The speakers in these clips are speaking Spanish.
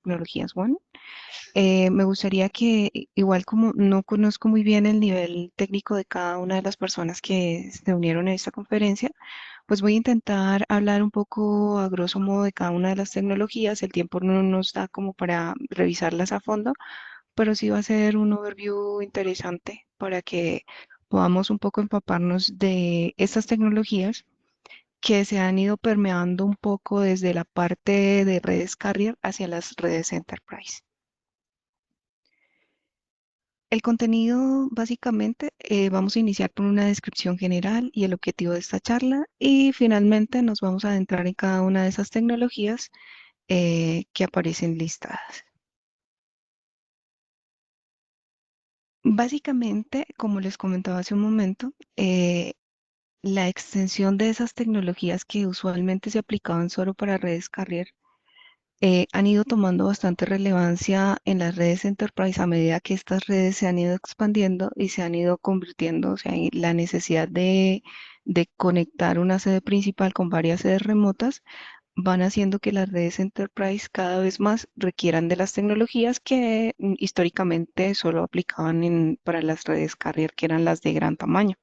tecnologías WAN. Me gustaría que, igual como no conozco muy bien el nivel técnico de cada una de las personas que se unieron a esta conferencia, pues voy a intentar hablar un poco a grosso modo de cada una de las tecnologías. El tiempo no nos da como para revisarlas a fondo, pero sí va a ser un overview interesante para que podamos un poco empaparnos de estas tecnologías que se han ido permeando un poco desde la parte de redes carrier hacia las redes enterprise. El contenido, básicamente, vamos a iniciar por una descripción general y el objetivo de esta charla y finalmente nos vamos a adentrar en cada una de esas tecnologías que aparecen listadas. Básicamente, como les comentaba hace un momento, la extensión de esas tecnologías que usualmente se aplicaban solo para redes carrier han ido tomando bastante relevancia en las redes enterprise a medida que estas redes se han ido expandiendo y se han ido convirtiendo, o sea, en la necesidad de conectar una sede principal con varias sedes remotas van haciendo que las redes enterprise cada vez más requieran de las tecnologías que históricamente solo aplicaban para las redes carrier, que eran las de gran tamaño.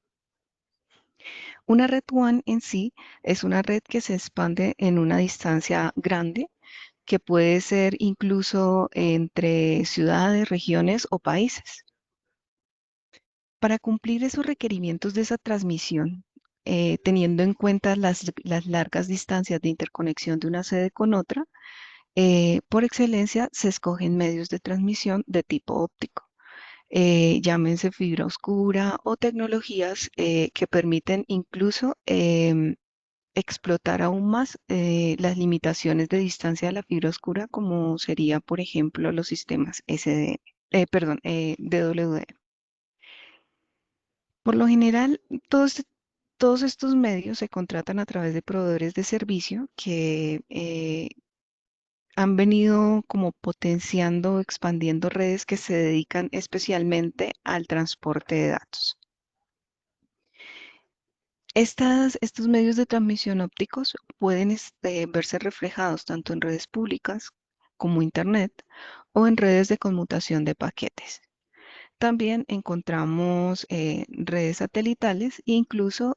Una red WAN en sí es una red que se expande en una distancia grande que puede ser incluso entre ciudades, regiones o países. Para cumplir esos requerimientos de esa transmisión, teniendo en cuenta las largas distancias de interconexión de una sede con otra, por excelencia se escogen medios de transmisión de tipo óptico. Llámense fibra oscura o tecnologías que permiten incluso explotar aún más las limitaciones de distancia de la fibra oscura, como sería, por ejemplo, los sistemas DWDM. Por lo general, todos estos medios se contratan a través de proveedores de servicio que han venido como potenciando, expandiendo redes que se dedican especialmente al transporte de datos. Estos medios de transmisión ópticos pueden verse reflejados tanto en redes públicas como Internet o en redes de conmutación de paquetes. También encontramos redes satelitales e incluso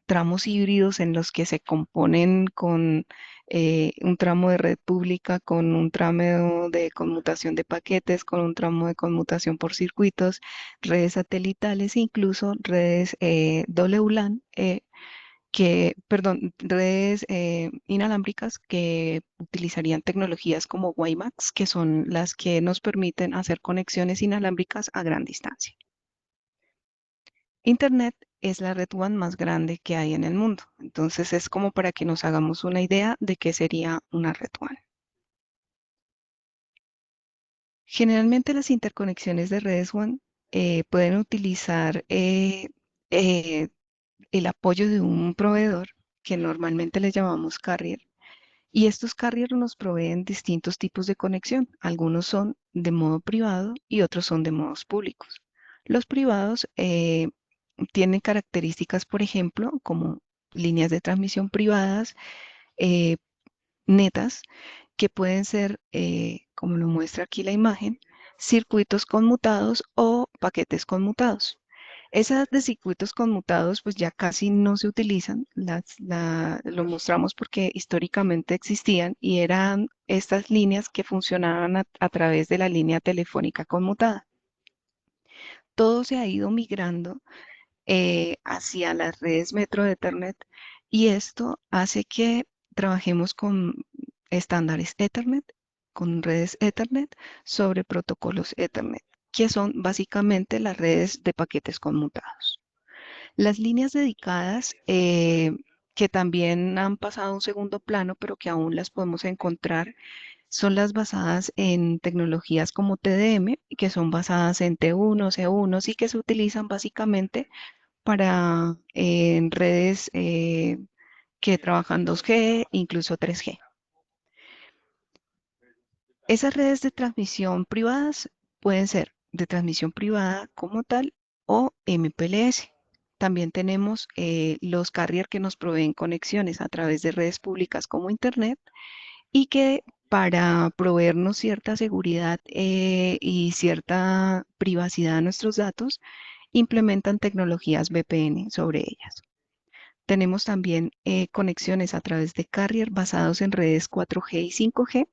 tramos híbridos en los que se componen con un tramo de red pública, con un tramo de conmutación de paquetes, con un tramo de conmutación por circuitos, redes satelitales e incluso redes WLAN, redes inalámbricas que utilizarían tecnologías como WiMAX, que son las que nos permiten hacer conexiones inalámbricas a gran distancia. Internet es la red WAN más grande que hay en el mundo, entonces es como para que nos hagamos una idea de qué sería una red WAN. Generalmente las interconexiones de redes WAN pueden utilizar eh, el apoyo de un proveedor que normalmente le llamamos carrier. Y estos carriers nos proveen distintos tipos de conexión. Algunos son de modo privado y otros son de modos públicos. Los privados tienen características, por ejemplo, como líneas de transmisión privadas, eh, netas, que pueden ser, como lo muestra aquí la imagen, circuitos conmutados o paquetes conmutados. Esas de circuitos conmutados pues ya casi no se utilizan, lo mostramos porque históricamente existían y eran estas líneas que funcionaban a través de la línea telefónica conmutada. Todo se ha ido migrando hacia las redes Metro de Ethernet y esto hace que trabajemos con estándares Ethernet, con redes Ethernet sobre protocolos Ethernet, que son básicamente las redes de paquetes conmutados. Las líneas dedicadas, que también han pasado a un segundo plano, pero que aún las podemos encontrar, son las basadas en tecnologías como TDM, que son basadas en T1, C1 y que se utilizan básicamente para en redes que trabajan 2G, incluso 3G. Esas redes de transmisión privadas pueden ser de transmisión privada como tal o MPLS. También tenemos los carrier que nos proveen conexiones a través de redes públicas como Internet y que para proveernos cierta seguridad y cierta privacidad de nuestros datos, implementan tecnologías VPN sobre ellas. Tenemos también conexiones a través de carrier basados en redes 4G y 5G,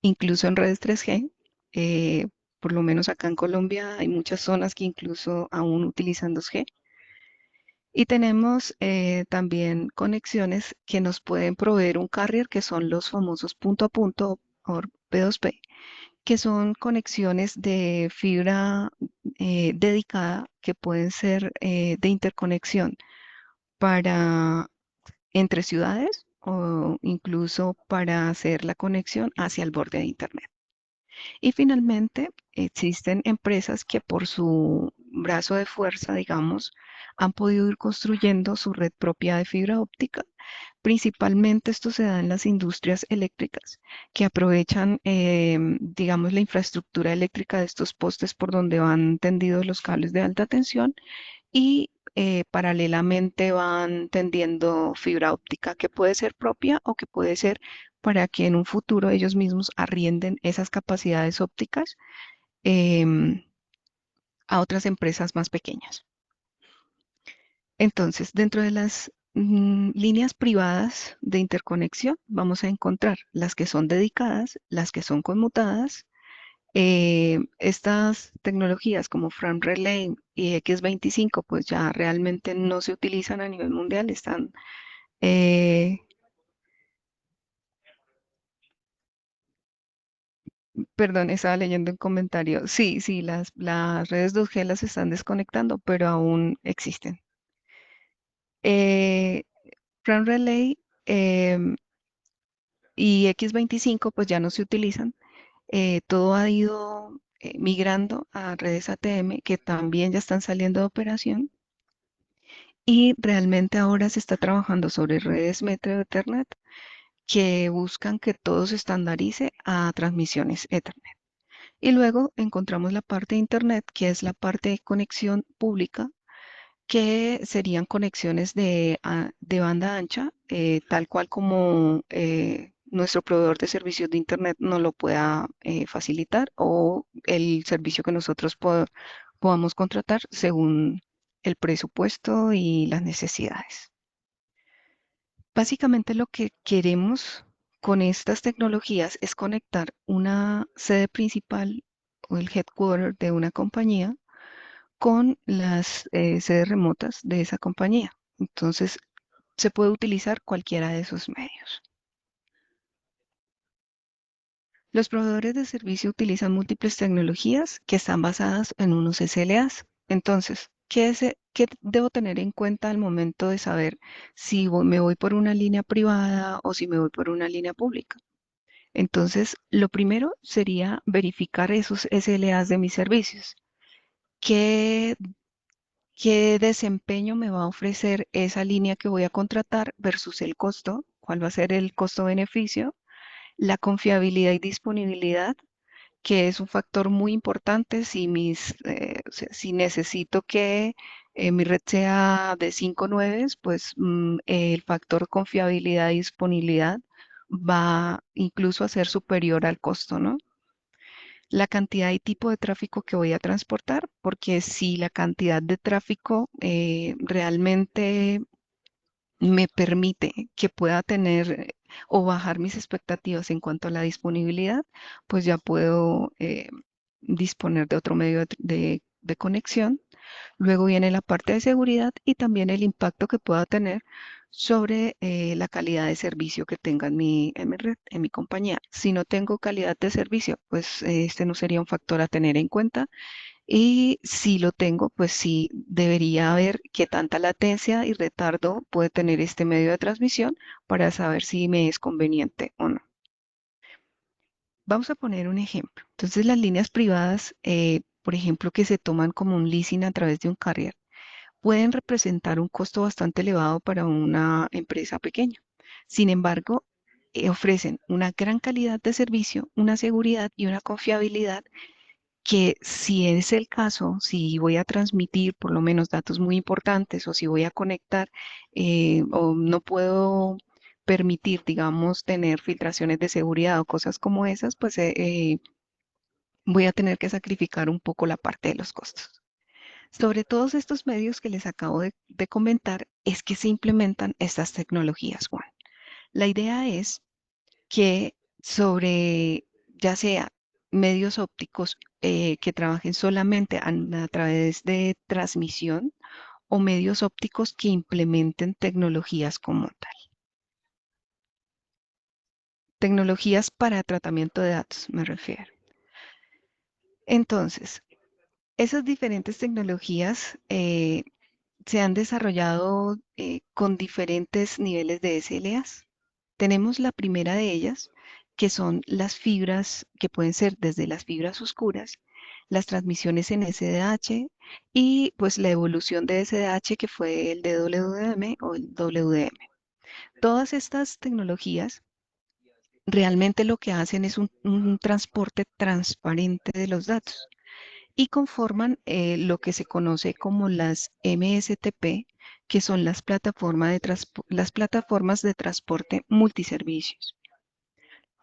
incluso en redes 3G. eh, por lo menos acá en Colombia hay muchas zonas que incluso aún utilizan 2G. Y tenemos también conexiones que nos pueden proveer un carrier, que son los famosos punto a punto o P2P, que son conexiones de fibra dedicada que pueden ser de interconexión para entre ciudades o incluso para hacer la conexión hacia el borde de Internet. Y finalmente, existen empresas que por su brazo de fuerza, digamos, han podido ir construyendo su red propia de fibra óptica. Principalmente esto se da en las industrias eléctricas, que aprovechan, digamos, la infraestructura eléctrica de estos postes por donde van tendidos los cables de alta tensión y paralelamente van tendiendo fibra óptica que puede ser propia o que puede ser para que en un futuro ellos mismos arrienden esas capacidades ópticas em, a otras empresas más pequeñas. Entonces, dentro de las líneas privadas de interconexión, vamos a encontrar las que son dedicadas, las que son conmutadas. Estas tecnologías como Frame Relay y X25, pues ya realmente no se utilizan a nivel mundial, están, eh, perdón, estaba leyendo un comentario. Sí, sí, las redes 2G las están desconectando, pero aún existen. Eh, Frame Relay y X25 pues ya no se utilizan. Todo ha ido migrando a redes ATM que también ya están saliendo de operación y realmente ahora se está trabajando sobre redes Metro Ethernet que buscan que todo se estandarice a transmisiones Ethernet. Y luego encontramos la parte de Internet, que es la parte de conexión pública, que serían conexiones de banda ancha, tal cual como nuestro proveedor de servicios de Internet nos lo pueda facilitar o el servicio que nosotros podamos contratar según el presupuesto y las necesidades. Básicamente lo que queremos con estas tecnologías es conectar una sede principal o el headquarter de una compañía con las sedes remotas de esa compañía. Entonces, se puede utilizar cualquiera de esos medios. Los proveedores de servicio utilizan múltiples tecnologías que están basadas en unos SLAs. Entonces, ¿qué debo tener en cuenta al momento de saber si me voy por una línea privada o si me voy por una línea pública? Entonces, lo primero sería verificar esos SLAs de mis servicios. ¿Qué ¿Qué desempeño me va a ofrecer esa línea que voy a contratar versus el costo? ¿Cuál va a ser el costo-beneficio? La confiabilidad y disponibilidad, que es un factor muy importante si necesito que mi red sea de 5 nueves, pues el factor confiabilidad y disponibilidad va incluso a ser superior al costo, ¿no? La cantidad y tipo de tráfico que voy a transportar, porque si la cantidad de tráfico realmente me permite que pueda tener o bajar mis expectativas en cuanto a la disponibilidad, pues ya puedo disponer de otro medio de conexión. Luego viene la parte de seguridad y también el impacto que pueda tener sobre la calidad de servicio que tenga en mi red, en mi compañía. Si no tengo calidad de servicio, pues este no sería un factor a tener en cuenta. Y si lo tengo, pues sí debería ver qué tanta latencia y retardo puede tener este medio de transmisión para saber si me es conveniente o no. Vamos a poner un ejemplo. Entonces, las líneas privadas, por ejemplo, que se toman como un leasing a través de un carrier, pueden representar un costo bastante elevado para una empresa pequeña. Sin embargo, ofrecen una gran calidad de servicio, una seguridad y una confiabilidad que si es el caso, si voy a transmitir por lo menos datos muy importantes o si voy a conectar o no puedo permitir, digamos, tener filtraciones de seguridad o cosas como esas, pues voy a tener que sacrificar un poco la parte de los costos. Sobre todos estos medios que les acabo de comentar, es que se implementan estas tecnologías, Juan. La idea es que sobre, ya sea medios ópticos que trabajen solamente a través de transmisión o medios ópticos que implementen tecnologías como tal. Tecnologías para tratamiento de datos, me refiero. Entonces, esas diferentes tecnologías se han desarrollado con diferentes niveles de SLAs. Tenemos la primera de ellas, que son las fibras, que pueden ser desde las fibras oscuras, las transmisiones en SDH y pues la evolución de SDH que fue el DWDM o el WDM. Todas estas tecnologías realmente lo que hacen es un transporte transparente de los datos y conforman lo que se conoce como las MSTP, que son las plataformas de transporte multiservicios.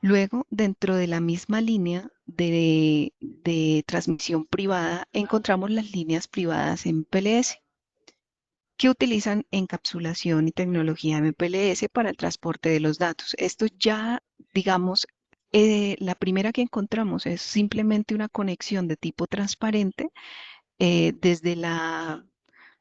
Luego, dentro de la misma línea de transmisión privada, encontramos las líneas privadas MPLS, que utilizan encapsulación y tecnología MPLS para el transporte de los datos. Esto ya, digamos, la primera que encontramos es simplemente una conexión de tipo transparente desde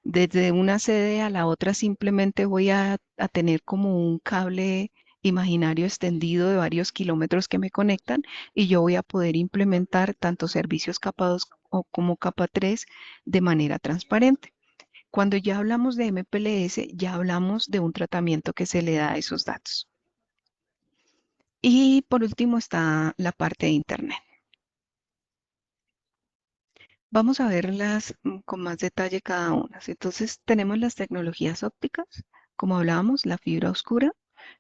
desde una sede a la otra simplemente voy a tener como un cable imaginario extendido de varios kilómetros que me conectan y yo voy a poder implementar tanto servicios capa 2 como capa 3 de manera transparente. Cuando ya hablamos de MPLS, ya hablamos de un tratamiento que se le da a esos datos. Y por último está la parte de Internet. Vamos a verlas con más detalle cada una. Entonces, tenemos las tecnologías ópticas, como hablábamos, la fibra oscura,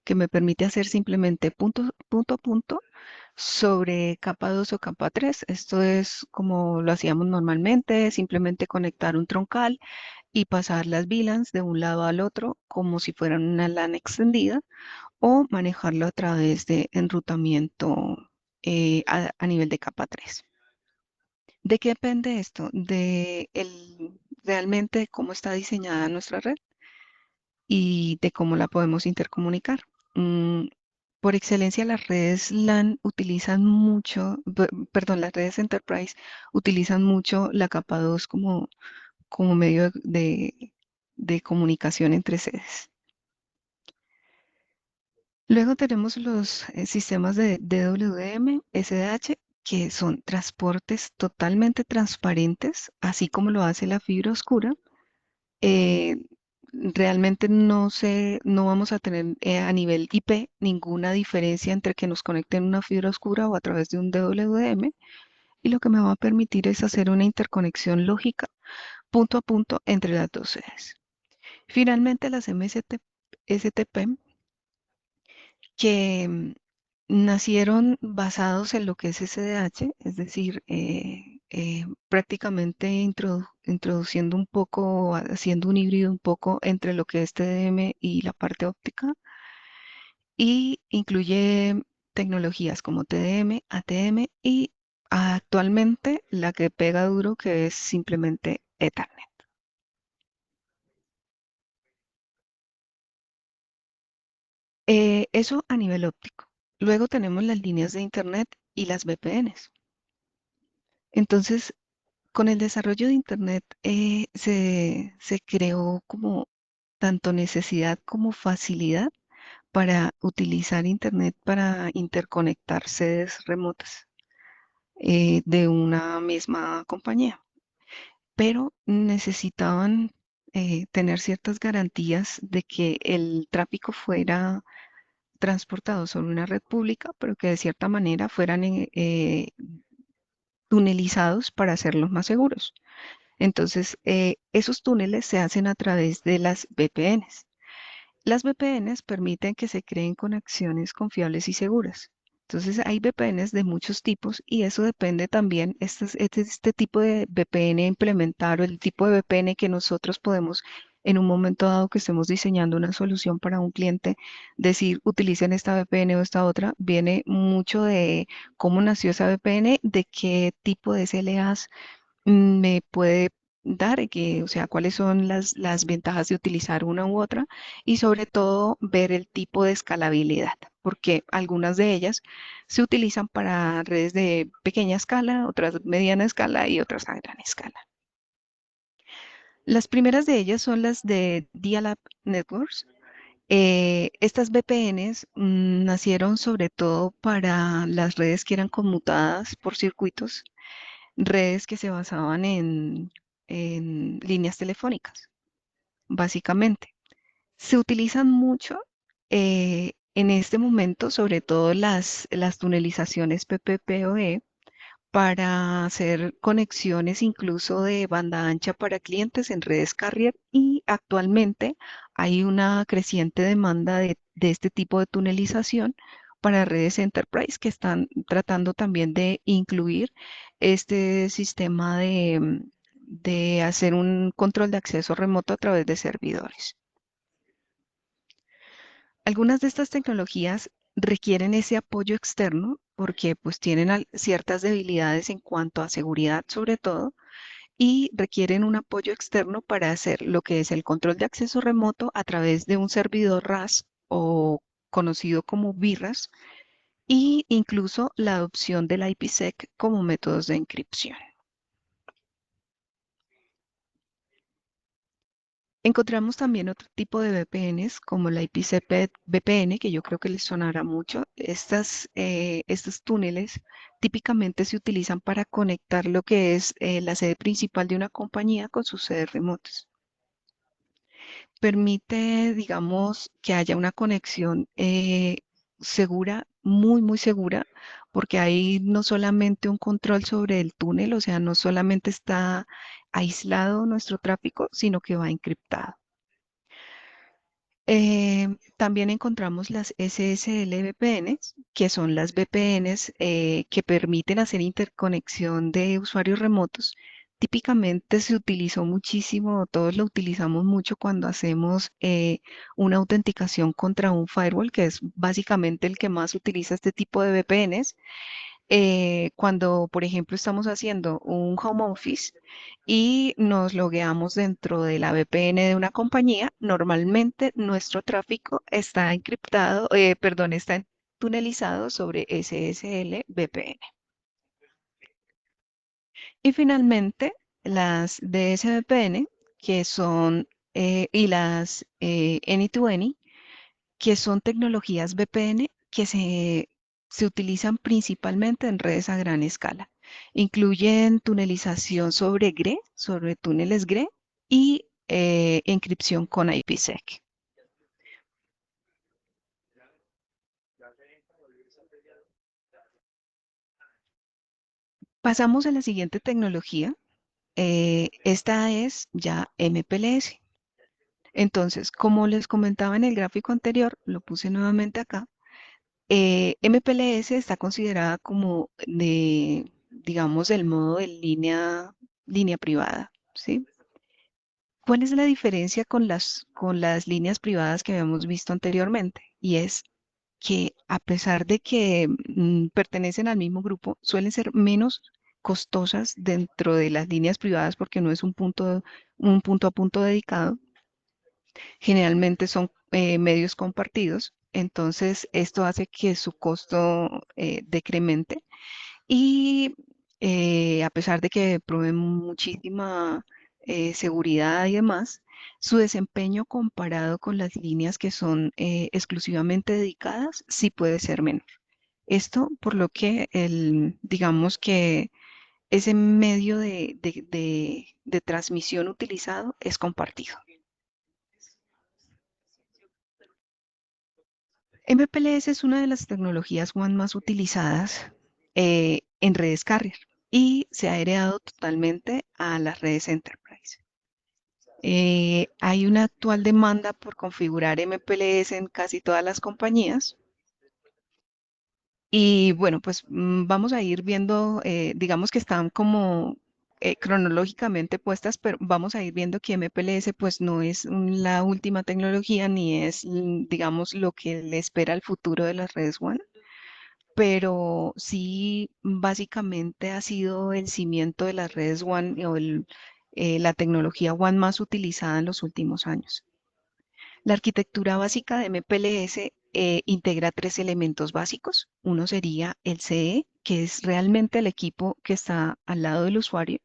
que me permite hacer simplemente punto a punto sobre capa 2 o capa 3. Esto es como lo hacíamos normalmente, simplemente conectar un troncal y pasar las VLANs de un lado al otro como si fueran una LAN extendida o manejarlo a través de enrutamiento a nivel de capa 3. ¿De qué depende esto? Realmente de cómo está diseñada nuestra red y de cómo la podemos intercomunicar. Mm, por excelencia, las redes LAN utilizan mucho, perdón, las redes Enterprise utilizan mucho la capa 2 como medio de comunicación entre sedes. Luego tenemos los sistemas de DWDM, SDH, que son transportes totalmente transparentes, así como lo hace la fibra oscura. Eh, realmente no vamos a tener a nivel IP ninguna diferencia entre que nos conecten una fibra oscura o a través de un DWDM. Y lo que me va a permitir es hacer una interconexión lógica punto a punto entre las dos sedes. Finalmente, las STP que nacieron basados en lo que es SDH, es decir, prácticamente introduciendo un poco, haciendo un híbrido un poco entre lo que es TDM y la parte óptica, y incluye tecnologías como TDM, ATM y actualmente la que pega duro que es simplemente Ethernet. Eso a nivel óptico. Luego tenemos las líneas de Internet y las VPNs. Entonces, con el desarrollo de Internet se creó como tanto necesidad como facilidad para utilizar Internet para interconectar sedes remotas de una misma compañía, pero necesitaban tener ciertas garantías de que el tráfico fuera transportado sobre una red pública, pero que de cierta manera fueran tunelizados para hacerlos más seguros. Entonces, esos túneles se hacen a través de las VPNs. Las VPNs permiten que se creen conexiones confiables y seguras. Entonces, hay VPNs de muchos tipos y eso depende también, este tipo de VPN implementar o el tipo de VPN que nosotros podemos en un momento dado que estemos diseñando una solución para un cliente, decir utilicen esta VPN o esta otra, viene mucho de cómo nació esa VPN, de qué tipo de SLAs me puede dar, o sea, cuáles son las ventajas de utilizar una u otra y sobre todo ver el tipo de escalabilidad, porque algunas de ellas se utilizan para redes de pequeña escala, otras mediana escala y otras a gran escala. Las primeras de ellas son las de Dial-Up Networks. Estas VPNs nacieron sobre todo para las redes que eran conmutadas por circuitos, redes que se basaban en líneas telefónicas, básicamente. Se utilizan mucho en este momento, sobre todo las tunelizaciones PPPoE, para hacer conexiones incluso de banda ancha para clientes en redes carrier y actualmente hay una creciente demanda de este tipo de tunelización para redes enterprise que están tratando también de incluir este sistema de hacer un control de acceso remoto a través de servidores. Algunas de estas tecnologías requieren ese apoyo externo porque pues tienen ciertas debilidades en cuanto a seguridad sobre todo y requieren un apoyo externo para hacer lo que es el control de acceso remoto a través de un servidor RAS o conocido como VRAS y incluso la adopción del IPsec como métodos de encripción. Encontramos también otro tipo de VPNs como la IPsec VPN, que yo creo que les sonará mucho. Estos túneles típicamente se utilizan para conectar lo que es la sede principal de una compañía con sus sedes remotas. Permite, digamos, que haya una conexión segura, muy, muy segura, porque hay no solamente un control sobre el túnel, o sea, no solamente está aislado nuestro tráfico, sino que va encriptado. También encontramos las SSL VPNs, que son las VPNs que permiten hacer interconexión de usuarios remotos. Típicamente se utilizó muchísimo, todos lo utilizamos mucho cuando hacemos una autenticación contra un firewall, que es básicamente el que más utiliza este tipo de VPNs cuando, por ejemplo, estamos haciendo un home office y nos logueamos dentro de la VPN de una compañía, normalmente nuestro tráfico está encriptado, perdón, está tunelizado sobre SSL VPN. Y finalmente, las DSVPN, que son, y las Any-to-Any, que son tecnologías VPN que se utilizan principalmente en redes a gran escala. Incluyen tunelización sobre GRE, sobre túneles GRE y encripción con IPsec. Pasamos a la siguiente tecnología. Esta es ya MPLS. Entonces, como les comentaba en el gráfico anterior, lo puse nuevamente acá, MPLS está considerada como digamos, el modo de línea privada, ¿sí? ¿Cuál es la diferencia con las líneas privadas que habíamos visto anteriormente? Y es que a pesar de que pertenecen al mismo grupo, suelen ser menos costosas dentro de las líneas privadas porque no es un punto a punto dedicado. Generalmente son medios compartidos, entonces esto hace que su costo decremente y a pesar de que proveen muchísima seguridad y demás, su desempeño comparado con las líneas que son exclusivamente dedicadas sí puede ser menor. Esto por lo que digamos que ese medio de transmisión utilizado es compartido. MPLS es una de las tecnologías WAN más utilizadas en redes carrier y se ha heredado totalmente a las redes enterprise. Hay una actual demanda por configurar MPLS en casi todas las compañías y bueno, pues vamos a ir viendo, digamos que están como cronológicamente puestas, pero vamos a ir viendo que MPLS pues no es la última tecnología ni es, digamos, lo que le espera el futuro de las redes WAN, pero sí básicamente ha sido el cimiento de las redes WAN o la tecnología WAN más utilizada en los últimos años. La arquitectura básica de MPLS integra tres elementos básicos. Uno sería el CE, que es realmente el equipo que está al lado del usuario,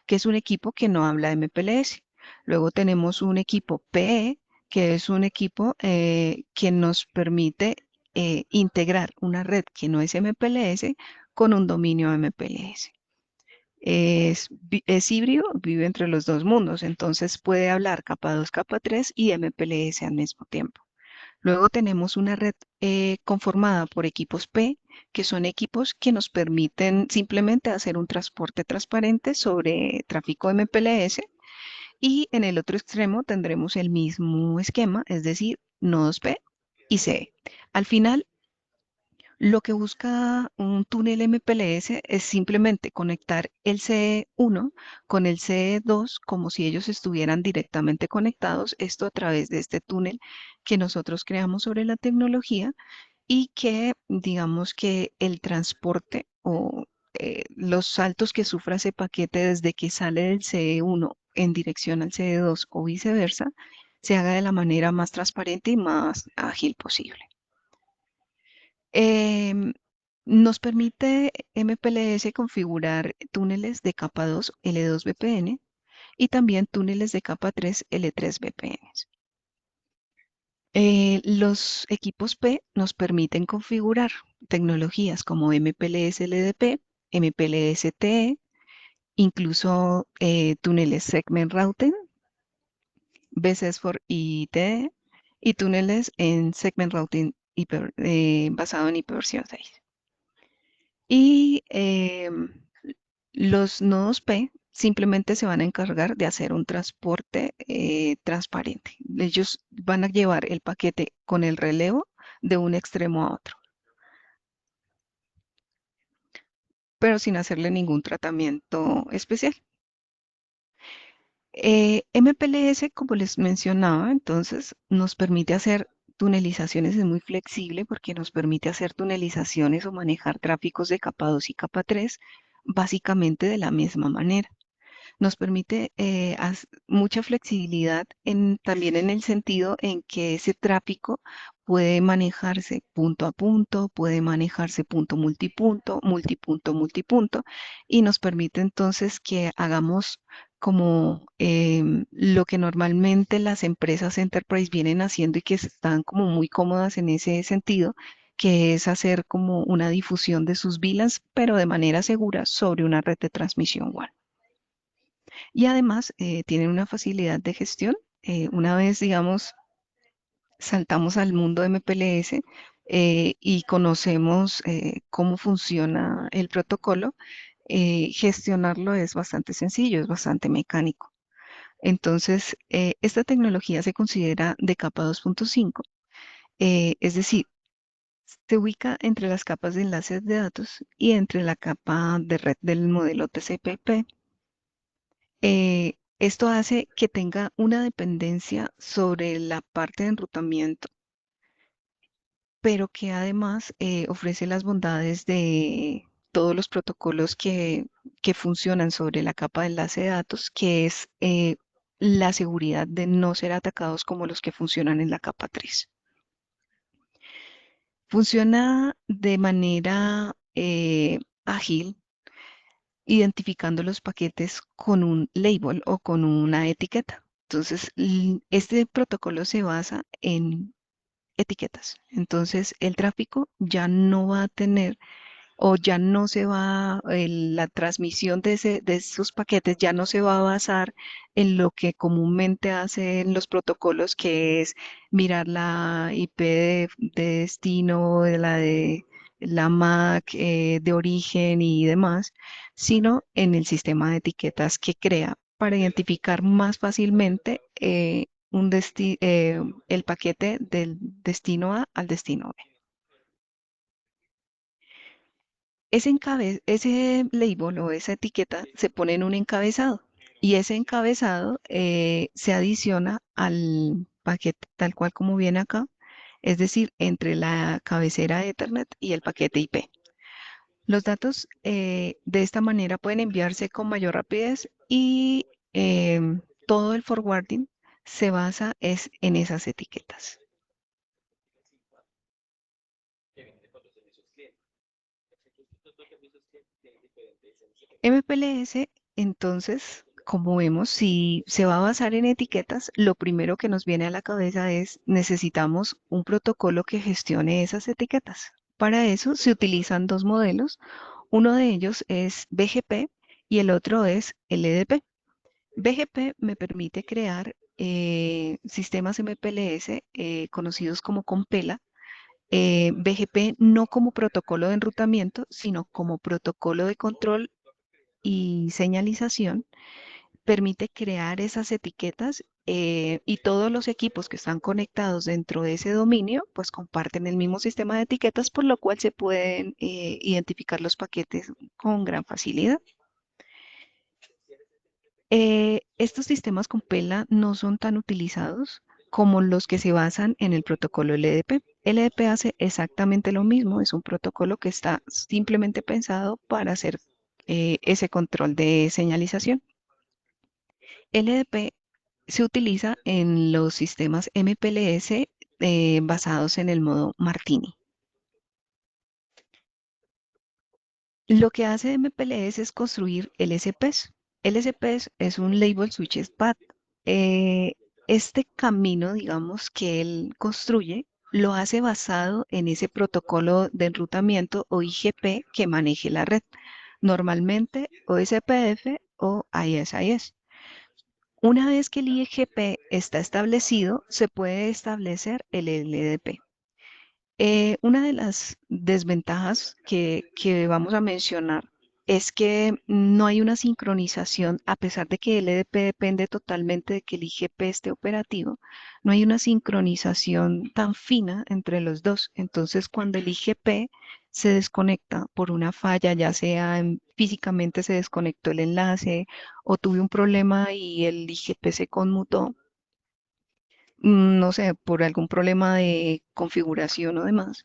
que es un equipo que no habla de MPLS. Luego tenemos un equipo PE, que es un equipo que nos permite integrar una red que no es MPLS con un dominio MPLS. Es híbrido, vive entre los dos mundos, entonces puede hablar capa 2, capa 3 y MPLS al mismo tiempo. Luego tenemos una red conformada por equipos P, que son equipos que nos permiten simplemente hacer un transporte transparente sobre tráfico MPLS. Y en el otro extremo tendremos el mismo esquema, es decir, nodos P y C. Al final, lo que busca un túnel MPLS es simplemente conectar el CE1 con el CE2 como si ellos estuvieran directamente conectados, esto a través de este túnel que nosotros creamos sobre la tecnología y que digamos que el transporte o los saltos que sufra ese paquete desde que sale del CE1 en dirección al CE2 o viceversa, se haga de la manera más transparente y más ágil posible. Em, Nos permite MPLS configurar túneles de capa 2 L2 VPN y también túneles de capa 3 L3 VPN. Los equipos P nos permiten configurar tecnologías como MPLS LDP, MPLS TE, incluso túneles Segment Routing, BSS4 y TE, y túneles en Segment Routing basado en IPv6. Y los nodos P simplemente se van a encargar de hacer un transporte transparente. Ellos van a llevar el paquete con el relevo de un extremo a otro, pero sin hacerle ningún tratamiento especial. MPLS, como les mencionaba, entonces nos permite hacer tunelizaciones, es muy flexible porque nos permite hacer tunelizaciones o manejar tráficos de capa 2 y capa 3 básicamente de la misma manera. Nos permite mucha flexibilidad también en el sentido en que ese tráfico puede manejarse punto a punto, puede manejarse punto multipunto, multipunto, multipunto, y nos permite entonces que hagamos como lo que normalmente las empresas enterprise vienen haciendo y que están como muy cómodas en ese sentido, que es hacer como una difusión de sus VLANs, pero de manera segura sobre una red de transmisión WAN. Y además tienen una facilidad de gestión. Una vez, digamos, saltamos al mundo de MPLS y conocemos cómo funciona el protocolo, gestionarlo es bastante sencillo, es bastante mecánico. Entonces, esta tecnología se considera de capa 2.5, es decir, se ubica entre las capas de enlaces de datos y entre la capa de red del modelo TCP/IP. Esto hace que tenga una dependencia sobre la parte de enrutamiento, pero que además ofrece las bondades de todos los protocolos que funcionan sobre la capa de enlace de datos, que es la seguridad de no ser atacados como los que funcionan en la capa 3. Funciona de manera ágil identificando los paquetes con un label o con una etiqueta. Entonces, este protocolo se basa en etiquetas. Entonces, el tráfico ya no va a tener o ya no se va, la transmisión de esos paquetes ya no se va a basar en lo que comúnmente hacen los protocolos, que es mirar la IP de destino, de la MAC, de origen y demás, sino en el sistema de etiquetas que crea para identificar más fácilmente el paquete del destino A al destino B. Ese label o esa etiqueta se pone en un encabezado y ese encabezado se adiciona al paquete tal cual como viene acá, es decir, entre la cabecera Ethernet y el paquete IP. Los datos de esta manera pueden enviarse con mayor rapidez y todo el forwarding se basa es en esas etiquetas. MPLS, entonces, como vemos, si se va a basar en etiquetas, lo primero que nos viene a la cabeza es necesitamos un protocolo que gestione esas etiquetas. Para eso se utilizan dos modelos. Uno de ellos es BGP y el otro es LDP. BGP me permite crear sistemas MPLS conocidos como Compela. BGP no como protocolo de enrutamiento, sino como protocolo de control y señalización. Permite crear esas etiquetas y todos los equipos que están conectados dentro de ese dominio, pues comparten el mismo sistema de etiquetas, por lo cual se pueden identificar los paquetes con gran facilidad. Estos sistemas con Pela no son tan utilizados como los que se basan en el protocolo LDP. LDP hace exactamente lo mismo, es un protocolo que está simplemente pensado para hacer ese control de señalización. LDP se utiliza en los sistemas MPLS basados en el modo Martini. Lo que hace MPLS es construir LSPs. LSPs es un Label Switches Path. Eh, este camino, digamos, que él construye, lo hace basado en ese protocolo de enrutamiento o IGP que maneje la red. Normalmente OSPF o ISIS. Una vez que el IGP está establecido, se puede establecer el LDP. Una de las desventajas que vamos a mencionar es que no hay una sincronización, a pesar de que el LDP depende totalmente de que el IGP esté operativo, no hay una sincronización tan fina entre los dos. Entonces, cuando el IGP se desconecta por una falla, ya sea físicamente se desconectó el enlace o tuve un problema y el IGP se conmutó, no sé, por algún problema de configuración o demás,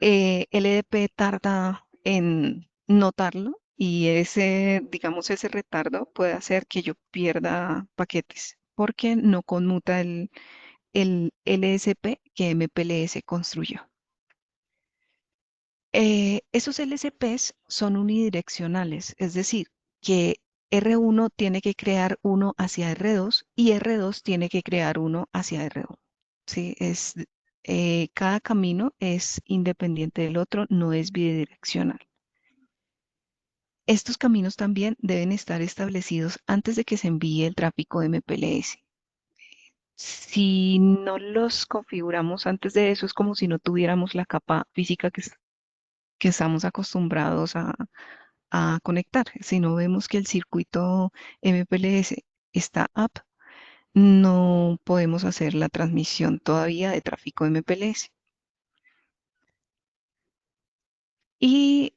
LDP tarda en notarlo y ese, digamos, ese retardo puede hacer que yo pierda paquetes porque no conmuta el LSP que MPLS construyó. Esos LSPs son unidireccionales, es decir, que R1 tiene que crear uno hacia R2 y R2 tiene que crear uno hacia R1. ¿Sí? Cada camino es independiente del otro, no es bidireccional. Estos caminos también deben estar establecidos antes de que se envíe el tráfico MPLS. Si no los configuramos antes de eso, es como si no tuviéramos la capa física que estamos acostumbrados a conectar. Si no vemos que el circuito MPLS está up, no podemos hacer la transmisión todavía de tráfico MPLS. Y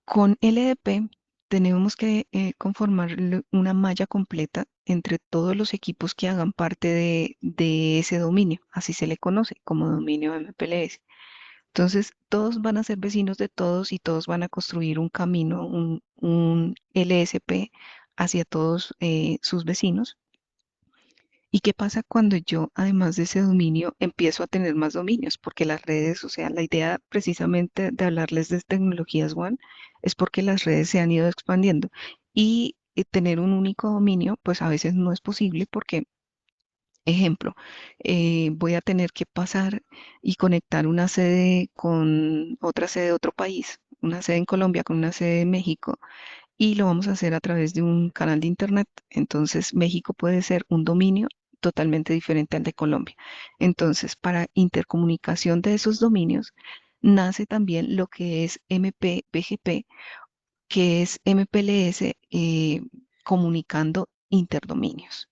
con LDP tenemos que conformar una malla completa entre todos los equipos que hagan parte de ese dominio. Así se le conoce como dominio MPLS. Entonces, todos van a ser vecinos de todos y todos van a construir un camino, un LSP hacia todos sus vecinos. ¿Y qué pasa cuando yo, además de ese dominio, empiezo a tener más dominios? Porque las redes, o sea, la idea precisamente de hablarles de tecnologías One es porque las redes se han ido expandiendo y tener un único dominio, pues a veces no es posible porque, ejemplo, voy a tener que pasar y conectar una sede con otra sede de otro país, una sede en Colombia con una sede en México y lo vamos a hacer a través de un canal de internet. Entonces, México puede ser un dominio totalmente diferente al de Colombia. Entonces, para intercomunicación de esos dominios, nace también lo que es MP-BGP, que es MPLS comunicando interdominios.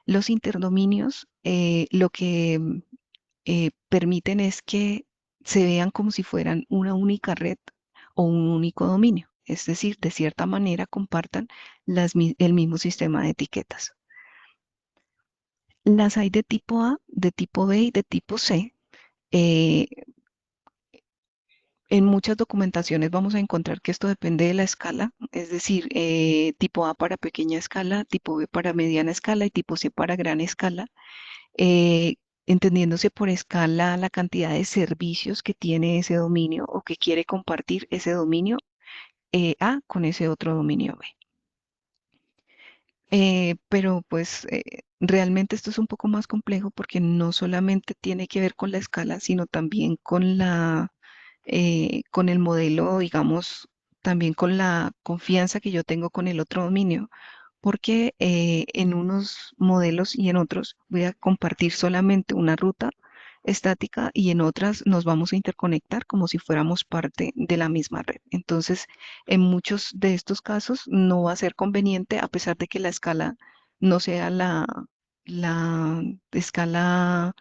Los interdominios lo que permiten es que se vean como si fueran una única red o un único dominio. Es decir, de cierta manera compartan el mismo sistema de etiquetas. Las hay de tipo A, de tipo B y de tipo C. Eh, en muchas documentaciones vamos a encontrar que esto depende de la escala, es decir, tipo A para pequeña escala, tipo B para mediana escala y tipo C para gran escala, eh, entendiéndose por escala la cantidad de servicios que tiene ese dominio o que quiere compartir ese dominio A con ese otro dominio B. Pero pues realmente esto es un poco más complejo porque no solamente tiene que ver con la escala, sino también con el modelo, digamos, también con la confianza que yo tengo con el otro dominio, porque en unos modelos y en otros voy a compartir solamente una ruta estática y en otras nos vamos a interconectar como si fuéramos parte de la misma red. Entonces, en muchos de estos casos no va a ser conveniente, a pesar de que la escala no sea la escala,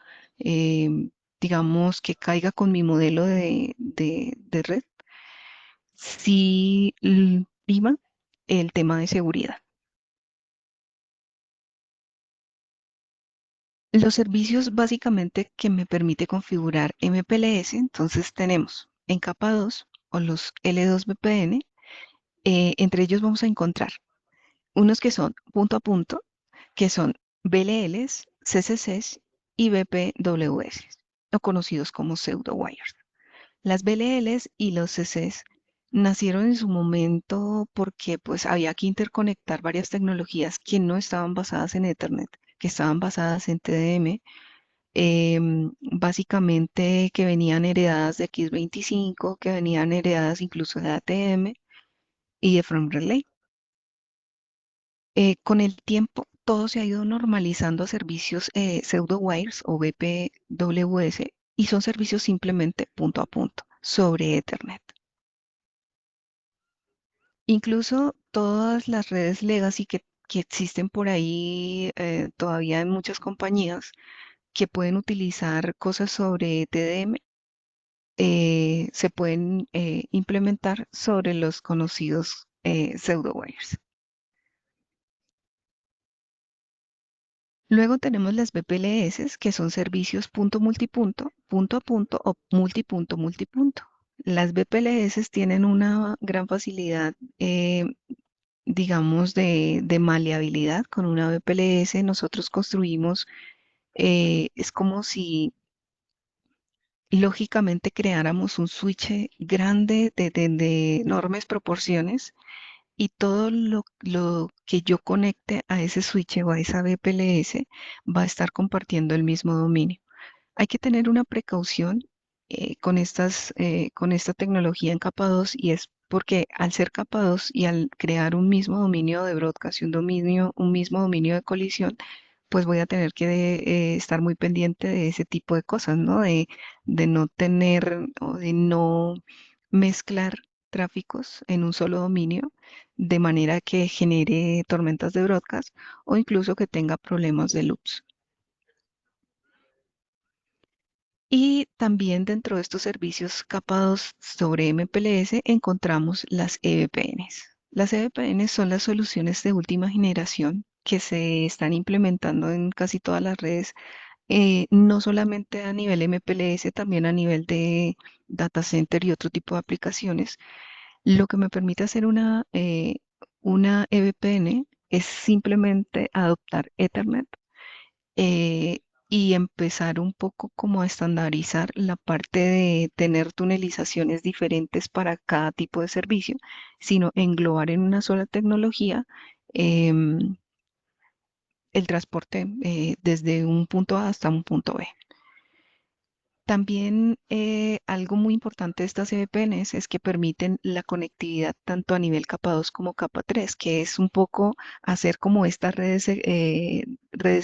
digamos, que caiga con mi modelo de red, sí prima el tema de seguridad. Los servicios básicamente que me permite configurar MPLS, entonces tenemos en capa 2 o los L2 VPN, entre ellos vamos a encontrar unos que son punto a punto, que son VLLs, CCCs y VPWS, o conocidos como pseudo wires. Las VLLs y los CCs nacieron en su momento porque pues había que interconectar varias tecnologías que no estaban basadas en Ethernet, que estaban basadas en TDM, básicamente que venían heredadas de X25, que venían heredadas incluso de ATM y de From Relay. Con el tiempo, todo se ha ido normalizando a servicios pseudo wires o VPWS y son servicios simplemente punto a punto sobre Ethernet. Incluso todas las redes legacy que existen por ahí todavía en muchas compañías que pueden utilizar cosas sobre TDM, se pueden implementar sobre los conocidos pseudo-wires. Luego tenemos las VPLS, que son servicios punto multipunto, punto a punto o multipunto multipunto. Las VPLS tienen una gran facilidad, digamos, de maleabilidad. Con una VPLS nosotros construimos, es como si lógicamente creáramos un switch grande de enormes proporciones y todo lo que yo conecte a ese switch o a esa VPLS va a estar compartiendo el mismo dominio. Hay que tener una precaución con esta tecnología en capa 2 y es porque al ser capa 2 y al crear un mismo dominio de broadcast y un mismo dominio de colisión, pues voy a tener que estar muy pendiente de ese tipo de cosas, ¿no? De no tener o de no mezclar tráficos en un solo dominio de manera que genere tormentas de broadcast o incluso que tenga problemas de loops. Y también dentro de estos servicios capados sobre MPLS encontramos las EVPNs. Las EVPNs son las soluciones de última generación que se están implementando en casi todas las redes, no solamente a nivel MPLS, también a nivel de data center y otro tipo de aplicaciones. Lo que me permite hacer una EVPN es simplemente adoptar Ethernet eh, y empezar un poco como a estandarizar la parte de tener tunelizaciones diferentes para cada tipo de servicio, sino englobar en una sola tecnología em, el transporte desde un punto A hasta un punto B. También algo muy importante de estas VPNs es que permiten la conectividad tanto a nivel capa 2 como capa 3, que es un poco hacer como estas redes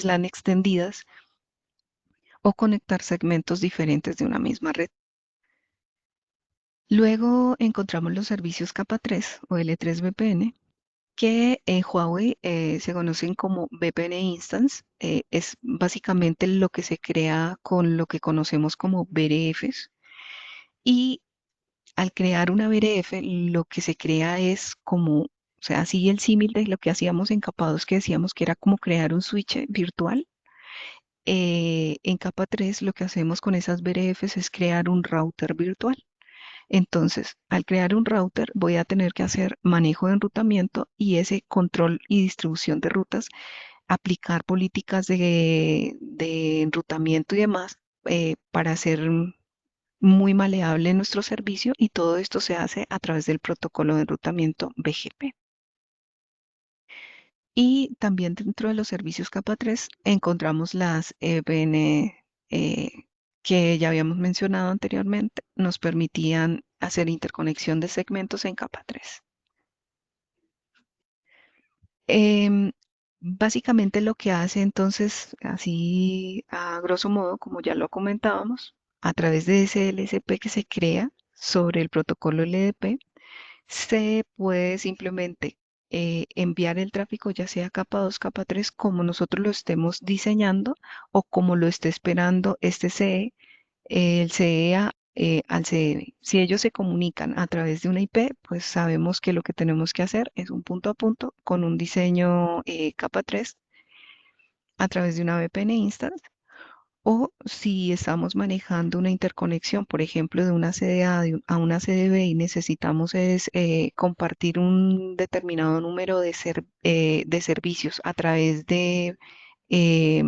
LAN extendidas o conectar segmentos diferentes de una misma red. Luego encontramos los servicios capa 3 o L3 VPN, que en Huawei se conocen como VPN Instance. Es básicamente lo que se crea con lo que conocemos como VRFs. Y Al crear una BRF, lo que se crea es como, o sea, sigue el símil de lo que hacíamos en capa 2, que decíamos que era como crear un switch virtual. En capa 3 lo que hacemos con esas BRFs es crear un router virtual. Entonces, al crear un router, voy a tener que hacer manejo de enrutamiento y ese control y distribución de rutas, aplicar políticas de enrutamiento y demás para hacer muy maleable nuestro servicio, y todo esto se hace a través del protocolo de enrutamiento BGP. Y también dentro de los servicios capa 3 encontramos las EVPN que ya habíamos mencionado anteriormente, nos permitían hacer interconexión de segmentos en capa 3. Em, Básicamente lo que hace entonces, así a grosso modo, como ya lo comentábamos, a través de ese LSP que se crea sobre el protocolo LDP, se puede simplemente enviar el tráfico ya sea capa 2, capa 3, como nosotros lo estemos diseñando o como lo esté esperando este CE, el CEA al CEB. Si ellos se comunican a través de una IP, pues sabemos que lo que tenemos que hacer es un punto a punto con un diseño capa 3 a través de una VPN instance. O si estamos manejando una interconexión, por ejemplo, de una CDA a una CDB y necesitamos es, compartir un determinado número de servicios a través de eh,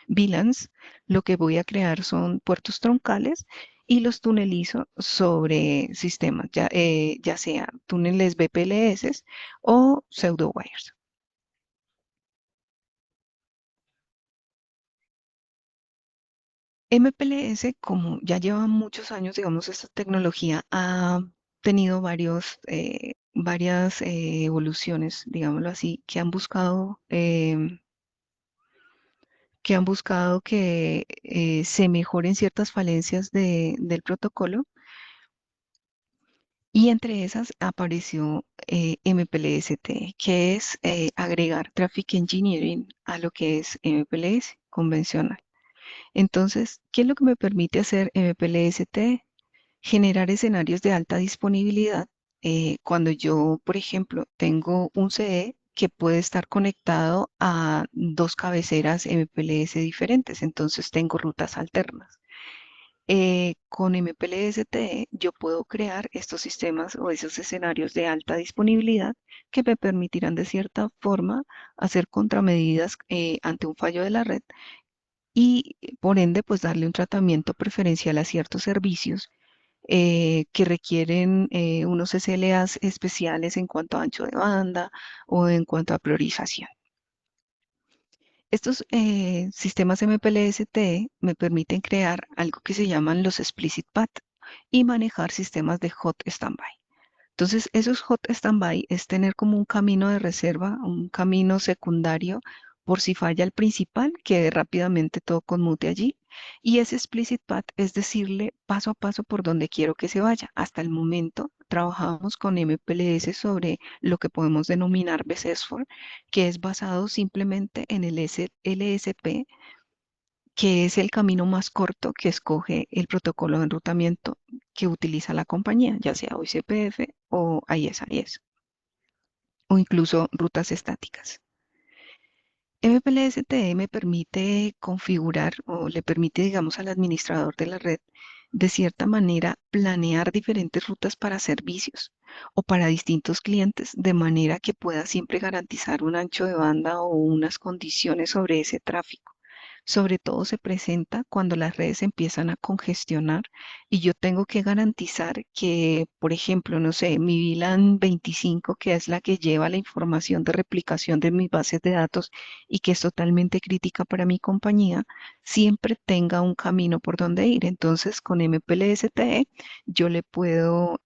VLANs, lo que voy a crear son puertos troncales y los tunelizo sobre sistemas, ya sea túneles VPLS o pseudo wires. MPLS, como ya lleva muchos años, digamos, esta tecnología ha tenido varias evoluciones, digámoslo así, que han buscado que se mejoren ciertas falencias del protocolo, y entre esas apareció MPLS-T, que es agregar Traffic Engineering a lo que es MPLS convencional. Entonces, ¿qué es lo que me permite hacer MPLS-T? Generar escenarios de alta disponibilidad cuando yo, por ejemplo, tengo un CE que puede estar conectado a dos cabeceras MPLS diferentes, entonces tengo rutas alternas. Con MPLS-TE yo puedo crear estos sistemas o esos escenarios de alta disponibilidad que me permitirán de cierta forma hacer contramedidas ante un fallo de la red, y por ende pues darle un tratamiento preferencial a ciertos servicios que requieren unos SLAs especiales en cuanto a ancho de banda o en cuanto a priorización. Estos sistemas MPLS-T me permiten crear algo que se llaman los explicit path y manejar sistemas de hot standby. Entonces, esos hot standby es tener como un camino de reserva, un camino secundario por si falla el principal, que rápidamente todo conmute allí. Y ese explicit path es decirle paso a paso por donde quiero que se vaya. Hasta el momento trabajamos con MPLS sobre lo que podemos denominar BSESFOR, que es basado simplemente en el LSP, que es el camino más corto que escoge el protocolo de enrutamiento que utiliza la compañía, ya sea OICPF o ISIS, o incluso rutas estáticas. MPLS-TE me permite configurar o le permite, digamos, al administrador de la red, de cierta manera, planear diferentes rutas para servicios o para distintos clientes, de manera que pueda siempre garantizar un ancho de banda o unas condiciones sobre ese tráfico. Sobre todo se presenta cuando las redes empiezan a congestionar y yo tengo que garantizar que, por ejemplo, no sé, mi VLAN 25, que es la que lleva la información de replicación de mis bases de datos y que es totalmente crítica para mi compañía, siempre tenga un camino por donde ir. Entonces, con MPLS-TE yo le puedo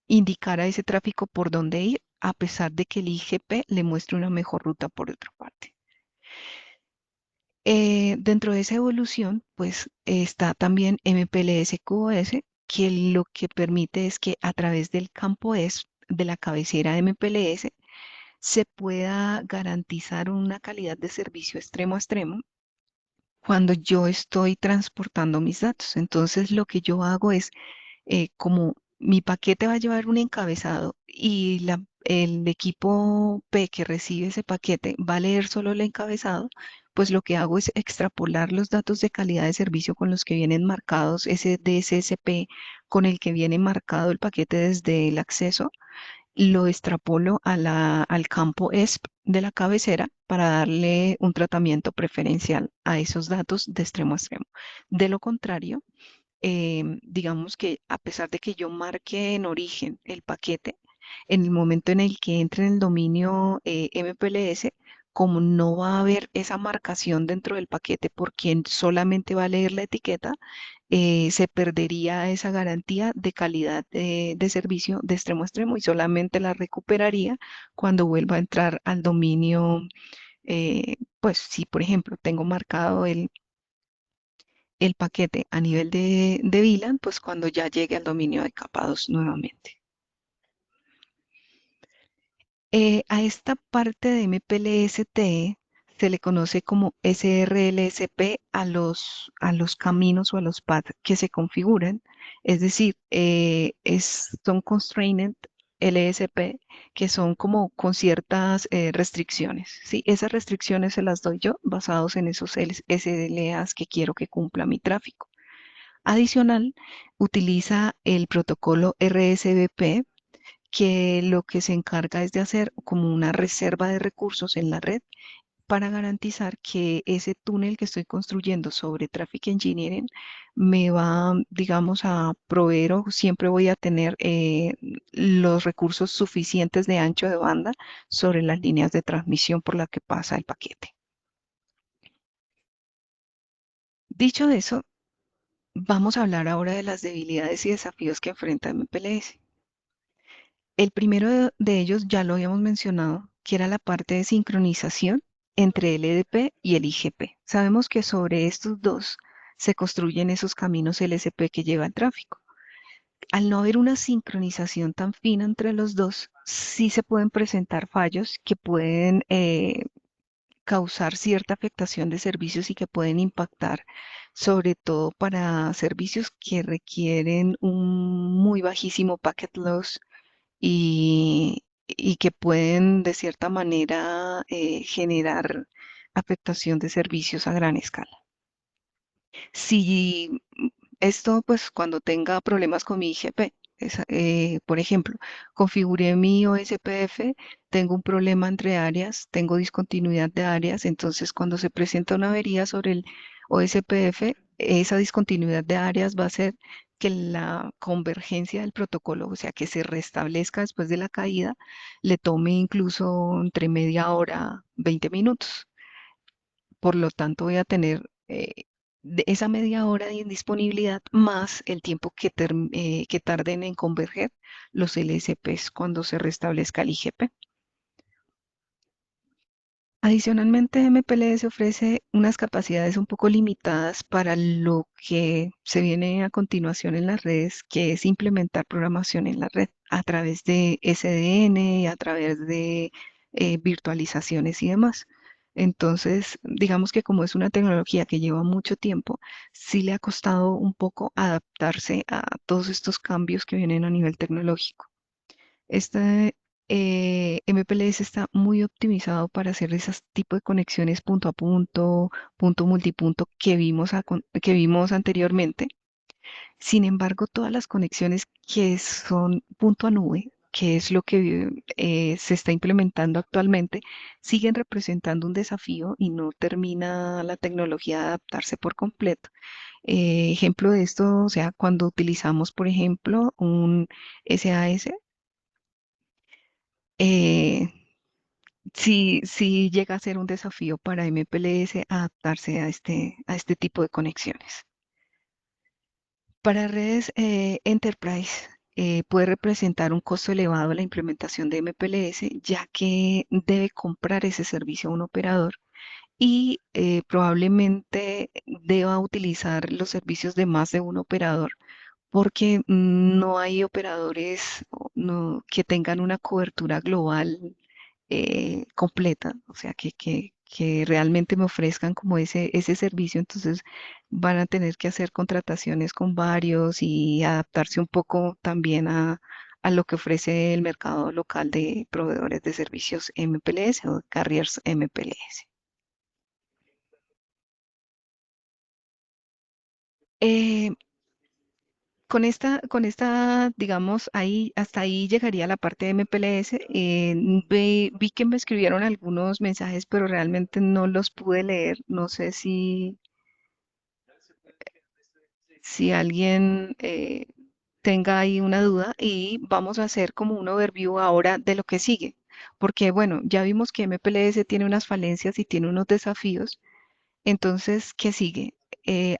indicar a ese tráfico por dónde ir, a pesar de que el IGP le muestre una mejor ruta por otra parte. Dentro de esa evolución, pues está también MPLS QoS, que lo que permite es que a través del campo ES de la cabecera de MPLS se pueda garantizar una calidad de servicio extremo a extremo cuando yo estoy transportando mis datos. Entonces, lo que yo hago es como mi paquete va a llevar un encabezado y el equipo P que recibe ese paquete va a leer solo el encabezado, pues lo que hago es extrapolar los datos de calidad de servicio con los que vienen marcados, ese DSSP con el que viene marcado el paquete desde el acceso, lo extrapolo al campo ESP de la cabecera para darle un tratamiento preferencial a esos datos de extremo a extremo. De lo contrario, digamos que a pesar de que yo marque en origen el paquete, en el momento en el que entre en el dominio MPLS, como no va a haber esa marcación dentro del paquete por quien solamente va a leer la etiqueta, se perdería esa garantía de calidad de servicio de extremo a extremo y solamente la recuperaría cuando vuelva a entrar al dominio. Pues si, por ejemplo, tengo marcado el paquete a nivel de VLAN, pues cuando ya llegue al dominio de capa 2 nuevamente. A esta parte de MPLS-T se le conoce como SRLSP a los caminos o a los paths que se configuran, es decir, son constrained LSP que son como con ciertas restricciones, ¿sí? Esas restricciones se las doy yo basados en esos SLAs que quiero que cumpla mi tráfico. Adicional, utiliza el protocolo RSVP, que lo que se encarga es de hacer como una reserva de recursos en la red para garantizar que ese túnel que estoy construyendo sobre Traffic Engineering me va, digamos, a proveer o siempre voy a tener los recursos suficientes de ancho de banda sobre las líneas de transmisión por la que pasa el paquete. Dicho eso, vamos a hablar ahora de las debilidades y desafíos que enfrenta MPLS. El primero de ellos ya lo habíamos mencionado, que era la parte de sincronización entre el EDP y el IGP. Sabemos que sobre estos dos se construyen esos caminos LSP que lleva el tráfico. Al no haber una sincronización tan fina entre los dos, sí se pueden presentar fallos que pueden causar cierta afectación de servicios y que pueden impactar, sobre todo para servicios que requieren un muy bajísimo packet loss y que pueden de cierta manera generar afectación de servicios a gran escala. Si esto, pues cuando tenga problemas con mi IGP, por ejemplo, configuré mi OSPF, tengo un problema entre áreas, tengo discontinuidad de áreas, entonces cuando se presenta una avería sobre el OSPF, esa discontinuidad de áreas va a hacer que la convergencia del protocolo, o sea, que se restablezca después de la caída, le tome incluso entre media hora, 20 minutos. Por lo tanto, voy a tener de esa media hora de indisponibilidad más el tiempo que tarden en converger los LSPs cuando se restablezca el IGP. Adicionalmente, MPLS ofrece unas capacidades un poco limitadas para lo que se viene a continuación en las redes, que es implementar programación en la red a través de SDN, a través de virtualizaciones y demás. Entonces, digamos que como es una tecnología que lleva mucho tiempo, sí le ha costado un poco adaptarse a todos estos cambios que vienen a nivel tecnológico. Este MPLS está muy optimizado para hacer esos tipos de conexiones punto a punto multipunto que vimos anteriormente. Sin embargo, todas las conexiones que son punto a nube, que es lo que se está implementando actualmente, siguen representando un desafío y no termina la tecnología de adaptarse por completo. Ejemplo de esto, o sea, cuando utilizamos, por ejemplo, un SAS, eh, sí llega a ser un desafío para MPLS adaptarse a este tipo de conexiones. Para redes Enterprise puede representar un costo elevado la implementación de MPLS, ya que debe comprar ese servicio a un operador y probablemente deba utilizar los servicios de más de un operador porque no hay operadores que tengan una cobertura global completa, o sea, que realmente me ofrezcan como ese servicio. Entonces van a tener que hacer contrataciones con varios y adaptarse un poco también a lo que ofrece el mercado local de proveedores de servicios MPLS o carriers MPLS. Eh, digamos, hasta ahí llegaría la parte de MPLS. Vi que me escribieron algunos mensajes, pero realmente no los pude leer. No sé si alguien tenga ahí una duda y vamos a hacer como un overview ahora de lo que sigue. Porque bueno, ya vimos que MPLS tiene unas falencias y tiene unos desafíos. Entonces, ¿qué sigue?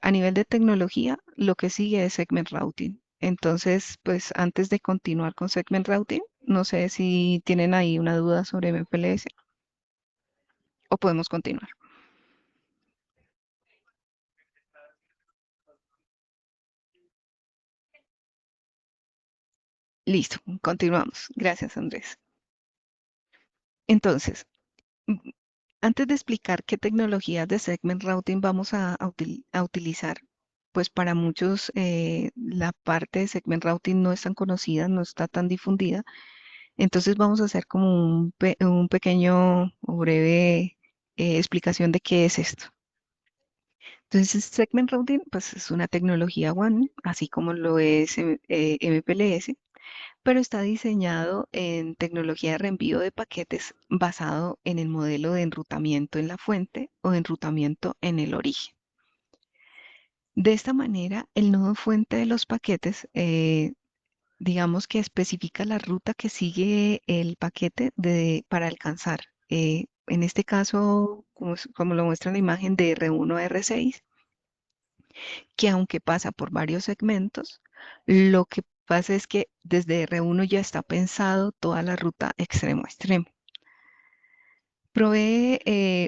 A nivel de tecnología, lo que sigue es segment routing. Entonces, pues antes de continuar con segment routing, no sé si tienen ahí una duda sobre MPLS o podemos continuar. Listo, continuamos. Gracias, Andrés. Entonces, mm, antes de explicar qué tecnologías de segment routing vamos a utilizar, pues para muchos la parte de segment routing no es tan conocida, no está tan difundida. Entonces vamos a hacer como un pequeño o breve explicación de qué es esto. Entonces, Segment Routing, pues es una tecnología WAN, así como lo es MPLS, pero está diseñado en tecnología de reenvío de paquetes basado en el modelo de enrutamiento en la fuente o de enrutamiento en el origen. De esta manera, el nodo fuente de los paquetes digamos que especifica la ruta que sigue el paquete para alcanzar. En este caso, como lo muestra la imagen de R1 a R6, que aunque pasa por varios segmentos, lo que pasa es que desde R1 ya está pensado toda la ruta extremo a extremo. Provee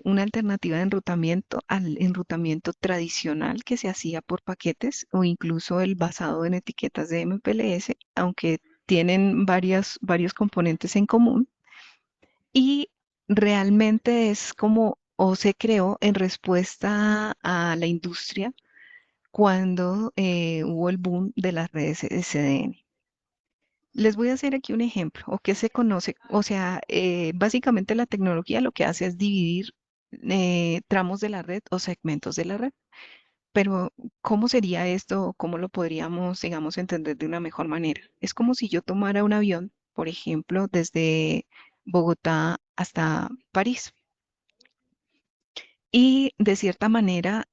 una alternativa de enrutamiento al enrutamiento tradicional que se hacía por paquetes o incluso el basado en etiquetas de MPLS, aunque tienen varios componentes en común. Y realmente es como, o se creó en respuesta a la industria cuando hubo el boom de las redes SDN. Les voy a hacer aquí un ejemplo, o qué se conoce, o sea, básicamente la tecnología lo que hace es dividir tramos de la red o segmentos de la red. Pero, ¿cómo sería esto? ¿Cómo lo podríamos, digamos, entender de una mejor manera? Es como si yo tomara un avión, por ejemplo, desde Bogotá hasta París. Y de cierta manera,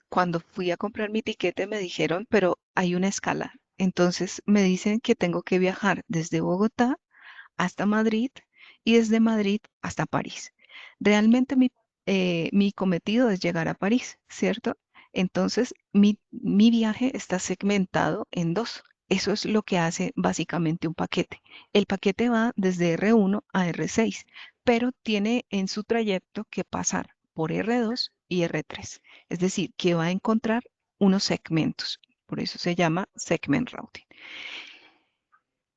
cuando fui a comprar mi tiquete me dijeron, pero hay una escala. Entonces me dicen que tengo que viajar desde Bogotá hasta Madrid y desde Madrid hasta París. Realmente mi cometido es llegar a París, ¿cierto? Entonces mi viaje está segmentado en dos. Eso es lo que hace básicamente un paquete. El paquete va desde R1 a R6, pero tiene en su trayecto que pasar por R2 y R3. Es decir, que va a encontrar unos segmentos. Por eso se llama segment routing.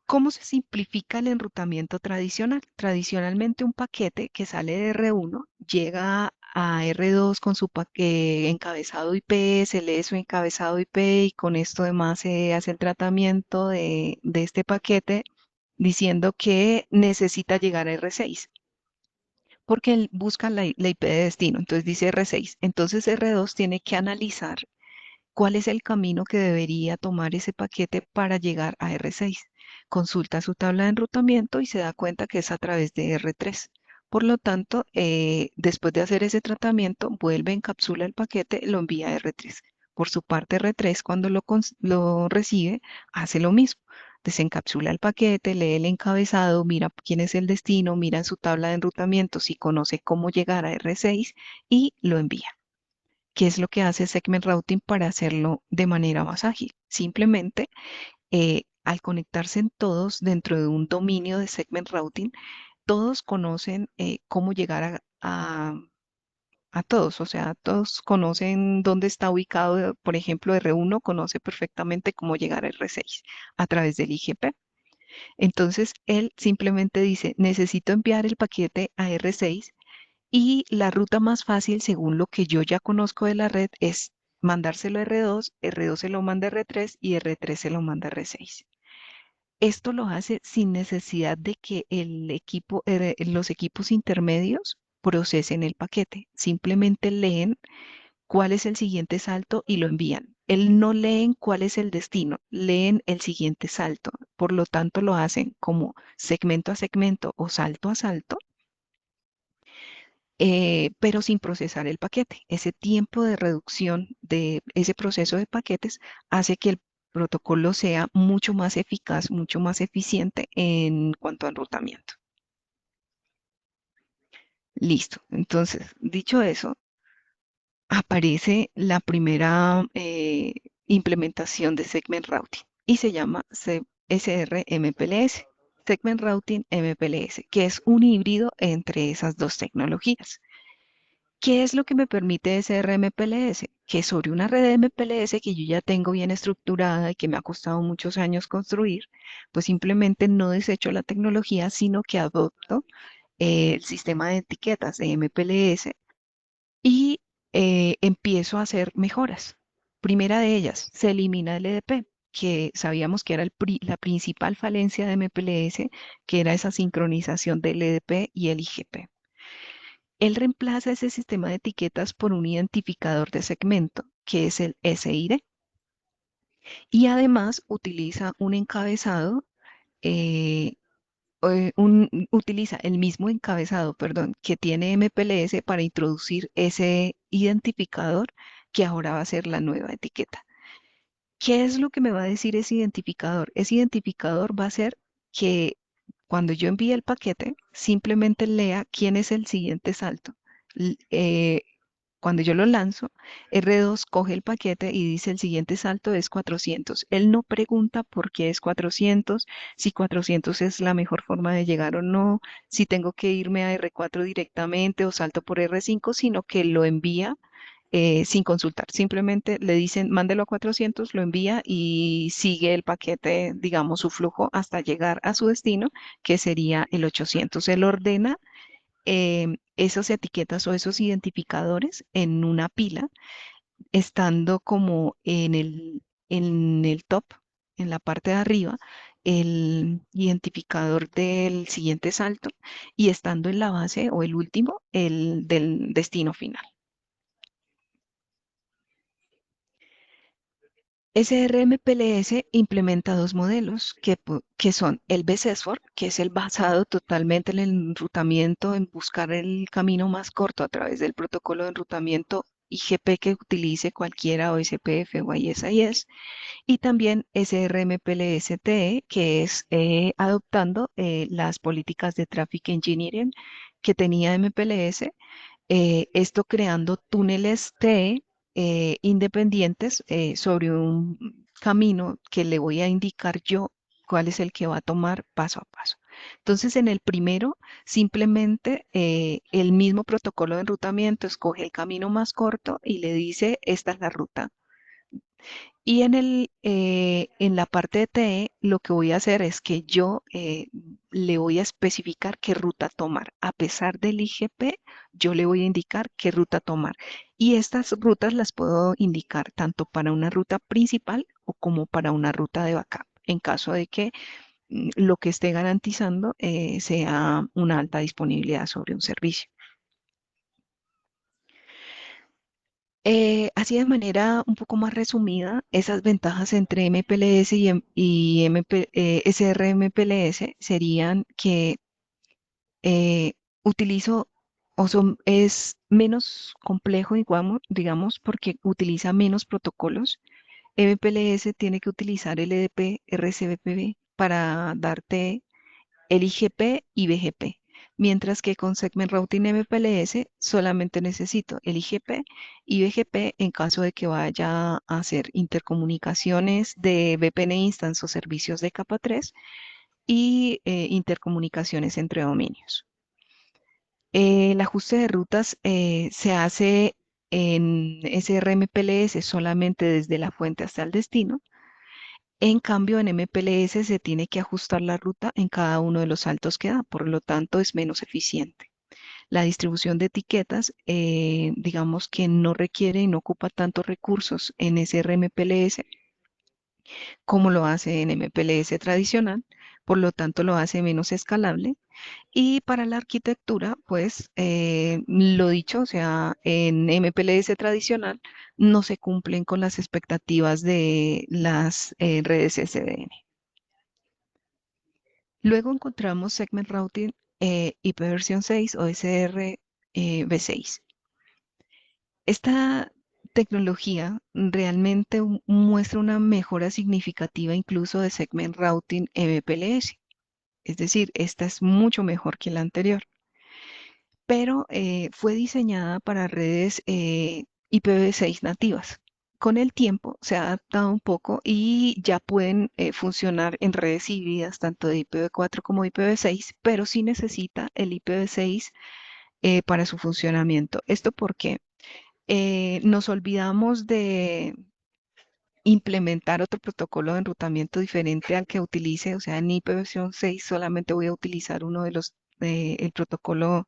¿Cómo se simplifica el enrutamiento tradicional? Tradicionalmente un paquete que sale de R1 llega a R2 con su encabezado IP, se lee su encabezado IP y con esto además se hace el tratamiento de este paquete diciendo que necesita llegar a R6 porque él busca la IP de destino, entonces dice R6. Entonces R2 tiene que analizar cuál es el camino que debería tomar ese paquete para llegar a R6. Consulta su tabla de enrutamiento y se da cuenta que es a través de R3. Por lo tanto, después de hacer ese tratamiento, vuelve, encapsula el paquete, lo envía a R3. Por su parte, R3, cuando lo recibe, hace lo mismo. Desencapsula el paquete, lee el encabezado, mira quién es el destino, mira en su tabla de enrutamiento si conoce cómo llegar a R6 y lo envía. ¿Qué es lo que hace Segment Routing para hacerlo de manera más ágil? Simplemente al conectarse en todos dentro de un dominio de Segment Routing, todos conocen cómo llegar a todos, o sea, todos conocen dónde está ubicado, por ejemplo, R1 conoce perfectamente cómo llegar a R6 a través del IGP. Entonces, él simplemente dice, necesito enviar el paquete a R6 Y la ruta más fácil, según lo que yo ya conozco de la red, es mandárselo a R2, R2 se lo manda a R3 y R3 se lo manda a R6. Esto lo hace sin necesidad de que los equipos intermedios procesen el paquete. Simplemente leen cuál es el siguiente salto y lo envían. Él no leen cuál es el destino, leen el siguiente salto. Por lo tanto, lo hacen como segmento a segmento o salto a salto, pero sin procesar el paquete. Ese tiempo de reducción de ese proceso de paquetes hace que el protocolo sea mucho más eficaz, mucho más eficiente en cuanto a enrutamiento. Listo. Entonces, dicho eso, aparece la primera implementación de Segment Routing y se llama SRMPLS, Segment Routing MPLS, que es un híbrido entre esas dos tecnologías. ¿Qué es lo que me permite SRMPLS? Que sobre una red de MPLS que yo ya tengo bien estructurada y que me ha costado muchos años construir, pues simplemente no desecho la tecnología, sino que adopto el sistema de etiquetas de MPLS y empiezo a hacer mejoras. Primera de ellas, se elimina el EDP, que sabíamos que era la principal falencia de MPLS, que era esa sincronización del EDP y el IGP. Él reemplaza ese sistema de etiquetas por un identificador de segmento, que es el SID, y además utiliza un encabezado, eh, utiliza el mismo encabezado, perdón, que tiene MPLS para introducir ese identificador que ahora va a ser la nueva etiqueta. ¿Qué es lo que me va a decir ese identificador? Ese identificador va a ser que cuando yo envíe el paquete, simplemente lea quién es el siguiente salto. L- eh, Cuando yo lo lanzo, R2 coge el paquete y dice el siguiente salto es 400. Él no pregunta por qué es 400, si 400 es la mejor forma de llegar o no, si tengo que irme a R4 directamente o salto por R5, sino que lo envía sin consultar. Simplemente le dicen, mándelo a 400, lo envía y sigue el paquete, digamos, su flujo hasta llegar a su destino, que sería el 800. Él ordena esas etiquetas o esos identificadores en una pila, estando como en el top, en la parte de arriba, el identificador del siguiente salto y estando en la base o el último, el del destino final. SRMPLS implementa dos modelos que son el BSESFOR, que es el basado totalmente en el enrutamiento, en buscar el camino más corto a través del protocolo de enrutamiento IGP que utilice cualquiera OSPF o ISIS, y también SRMPLS-TE, que es adoptando las políticas de Traffic Engineering que tenía MPLS, esto creando túneles T independientes sobre un camino que le voy a indicar yo cuál es el que va a tomar paso a paso. Entonces, en el primero, simplemente el mismo protocolo de enrutamiento escoge el camino más corto y le dice, esta es la ruta. Y en la parte de TE, lo que voy a hacer es que yo le voy a especificar qué ruta tomar. A pesar del IGP, yo le voy a indicar qué ruta tomar. Y estas rutas las puedo indicar tanto para una ruta principal o como para una ruta de backup, en caso de que lo que esté garantizando sea una alta disponibilidad sobre un servicio. Así de manera un poco más resumida, esas ventajas entre MPLS y SRMPLS serían que eh, utilizo es menos complejo, digamos, porque utiliza menos protocolos. MPLS tiene que utilizar LDP, RCBP para darte el IGP y BGP, mientras que con Segment Routing MPLS solamente necesito el IGP y BGP en caso de que vaya a hacer intercomunicaciones de VPN Instance o servicios de capa 3 y intercomunicaciones entre dominios. El ajuste de rutas se hace en SRMPLS solamente desde la fuente hasta el destino. En cambio, en MPLS se tiene que ajustar la ruta en cada uno de los saltos que da, por lo tanto es menos eficiente. La distribución de etiquetas, digamos que no requiere y no ocupa tantos recursos en SRMPLS como lo hace en MPLS tradicional, por lo tanto lo hace menos escalable. Y para la arquitectura, pues lo dicho, o sea, en MPLS tradicional no se cumplen con las expectativas de las redes SDN. Luego encontramos Segment Routing IPv6 o SRv6. Esta tecnología realmente muestra una mejora significativa incluso de Segment Routing MPLS. Es decir, esta es mucho mejor que la anterior, pero fue diseñada para redes IPv6 nativas. Con el tiempo se ha adaptado un poco y ya pueden funcionar en redes híbridas, tanto de IPv4 como IPv6, pero sí necesita el IPv6 para su funcionamiento. ¿Esto porque nos olvidamos de implementar otro protocolo de enrutamiento diferente al que utilice? O sea, en IPv6 solamente voy a utilizar uno de los, el protocolo,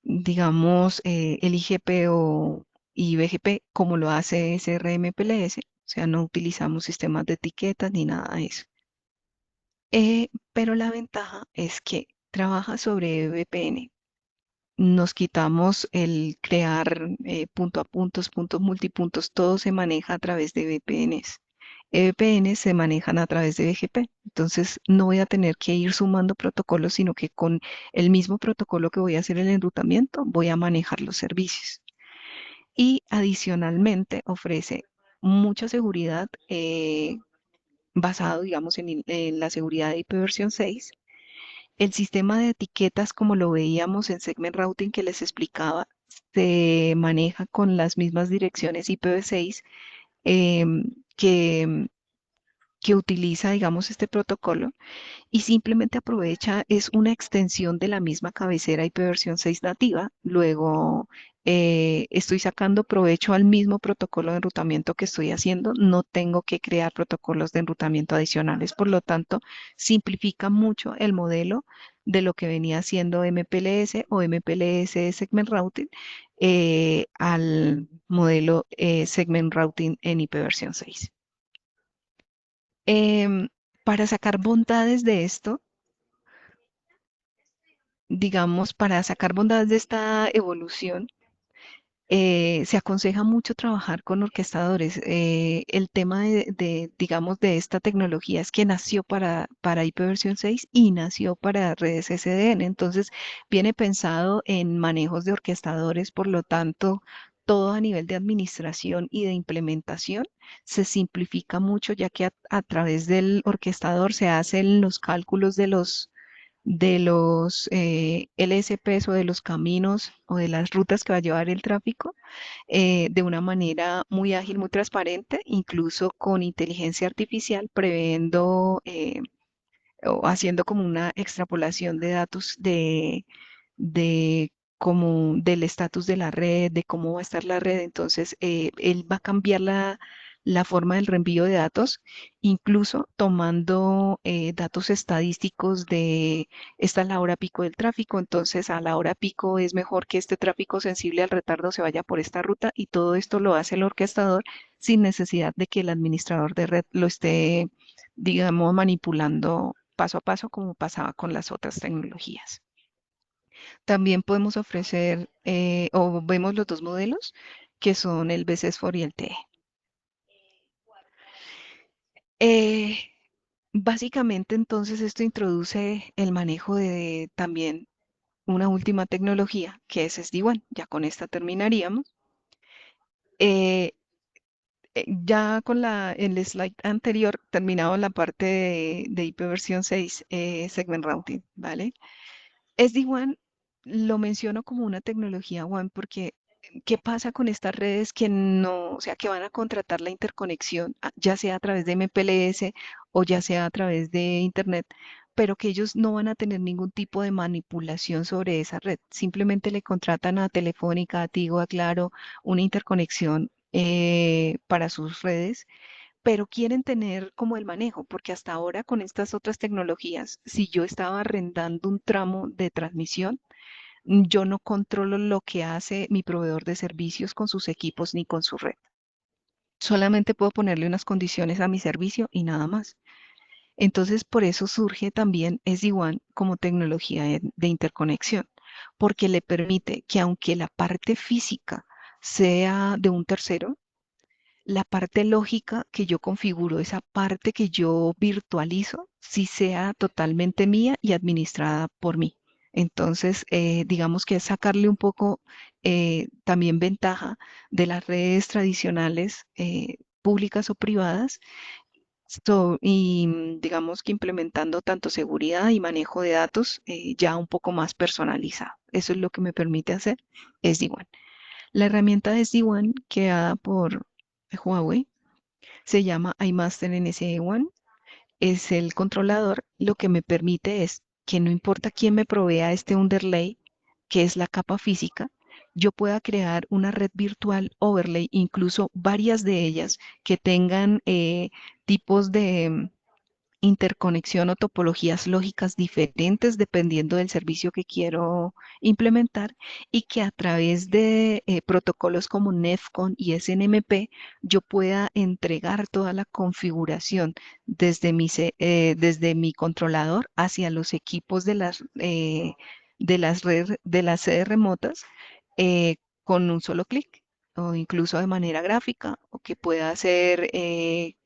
digamos, el IGP o IBGP, como lo hace SRMPLS. O sea, no utilizamos sistemas de etiquetas ni nada de eso. Pero la ventaja es que trabaja sobre VPN. Nos quitamos el crear punto a puntos, puntos multipuntos, todo se maneja a través de VPNs. VPNs se manejan a través de BGP, entonces no voy a tener que ir sumando protocolos, sino que con el mismo protocolo que voy a hacer el enrutamiento, voy a manejar los servicios. Y adicionalmente ofrece mucha seguridad basado, digamos, en la seguridad de IPv6. El sistema de etiquetas, como lo veíamos en Segment Routing que les explicaba, se maneja con las mismas direcciones IPv6 em, que, que utiliza, digamos, este protocolo y simplemente aprovecha, es una extensión de la misma cabecera IPv6 nativa. Luego estoy sacando provecho al mismo protocolo de enrutamiento que estoy haciendo. No tengo que crear protocolos de enrutamiento adicionales. Por lo tanto, simplifica mucho el modelo de lo que venía siendo MPLS o MPLS Segment Routing al modelo Segment Routing en IPv6. Em, para sacar bondades de esto, digamos, para sacar bondades de esta evolución, se aconseja mucho trabajar con orquestadores. El tema digamos, de esta tecnología es que nació para IPv6 y nació para redes SDN. Entonces, viene pensado en manejos de orquestadores, por lo tanto, todo a nivel de administración y de implementación se simplifica mucho, ya que a través del orquestador se hacen los cálculos de los LSPs o de los caminos o de las rutas que va a llevar el tráfico de una manera muy ágil, muy transparente, incluso con inteligencia artificial, previendo o haciendo como una extrapolación de datos de como del estatus de la red, de cómo va a estar la red. Entonces, él va a cambiar la forma del reenvío de datos, incluso tomando datos estadísticos de esta es la hora pico del tráfico. Entonces, a la hora pico es mejor que este tráfico sensible al retardo se vaya por esta ruta y todo esto lo hace el orquestador sin necesidad de que el administrador de red lo esté, digamos, manipulando paso a paso como pasaba con las otras tecnologías. También podemos ofrecer o vemos los dos modelos que son el BCS4 y el TE. Eh, Básicamente entonces esto introduce el manejo de también una última tecnología que es SD-WAN. Ya con esta terminaríamos. Eh, ya con el slide anterior terminado la parte de IPv6 Segment Routing, ¿vale? SD-WAN lo menciono como una tecnología WAN porque ¿qué pasa con estas redes que no, o sea, que van a contratar la interconexión, ya sea a través de MPLS o ya sea a través de Internet, pero que ellos no van a tener ningún tipo de manipulación sobre esa red? Simplemente le contratan a Telefónica, a Tigo, a Claro, una interconexión para sus redes, pero quieren tener como el manejo, porque hasta ahora con estas otras tecnologías, si yo estaba arrendando un tramo de transmisión, yo no controlo lo que hace mi proveedor de servicios con sus equipos ni con su red. Solamente puedo ponerle unas condiciones a mi servicio y nada más. Entonces, por eso surge también SD-WAN como tecnología de interconexión, porque le permite que aunque la parte física sea de un tercero, la parte lógica que yo configuro, esa parte que yo virtualizo, sí sea totalmente mía y administrada por mí. Entonces, digamos que es sacarle un poco también ventaja de las redes tradicionales, públicas o privadas, y digamos que implementando tanto seguridad y manejo de datos ya un poco más personalizado. Eso es lo que me permite hacer SD-WAN. La herramienta de SD-WAN creada por Huawei se llama iMaster NSE-WAN. Es el controlador. Lo que me permite es que no importa quién me provea este underlay, que es la capa física, yo pueda crear una red virtual overlay, incluso varias de ellas que tengan tipos de interconexión o topologías lógicas diferentes dependiendo del servicio que quiero implementar, y que a través de protocolos como NEFCON y SNMP yo pueda entregar toda la configuración desde mi controlador hacia los equipos de las sedes remotas eh, con un solo clic, o incluso de manera gráfica, o que pueda hacer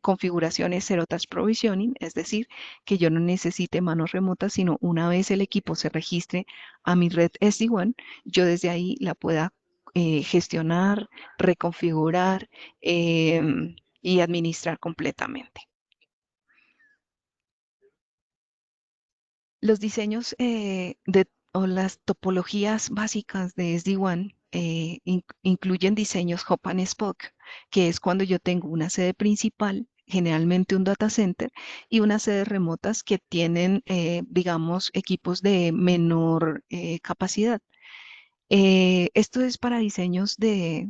configuraciones Zero Touch Provisioning, es decir, que yo no necesite manos remotas, sino una vez el equipo se registre a mi red SD-WAN, yo desde ahí la pueda gestionar, reconfigurar y administrar completamente. Los diseños o las topologías básicas de SD-WAN incluyen diseños Hub and Spoke, que es cuando yo tengo una sede principal, generalmente un data center, y unas sedes remotas que tienen, digamos, equipos de menor capacidad. Esto es para diseños de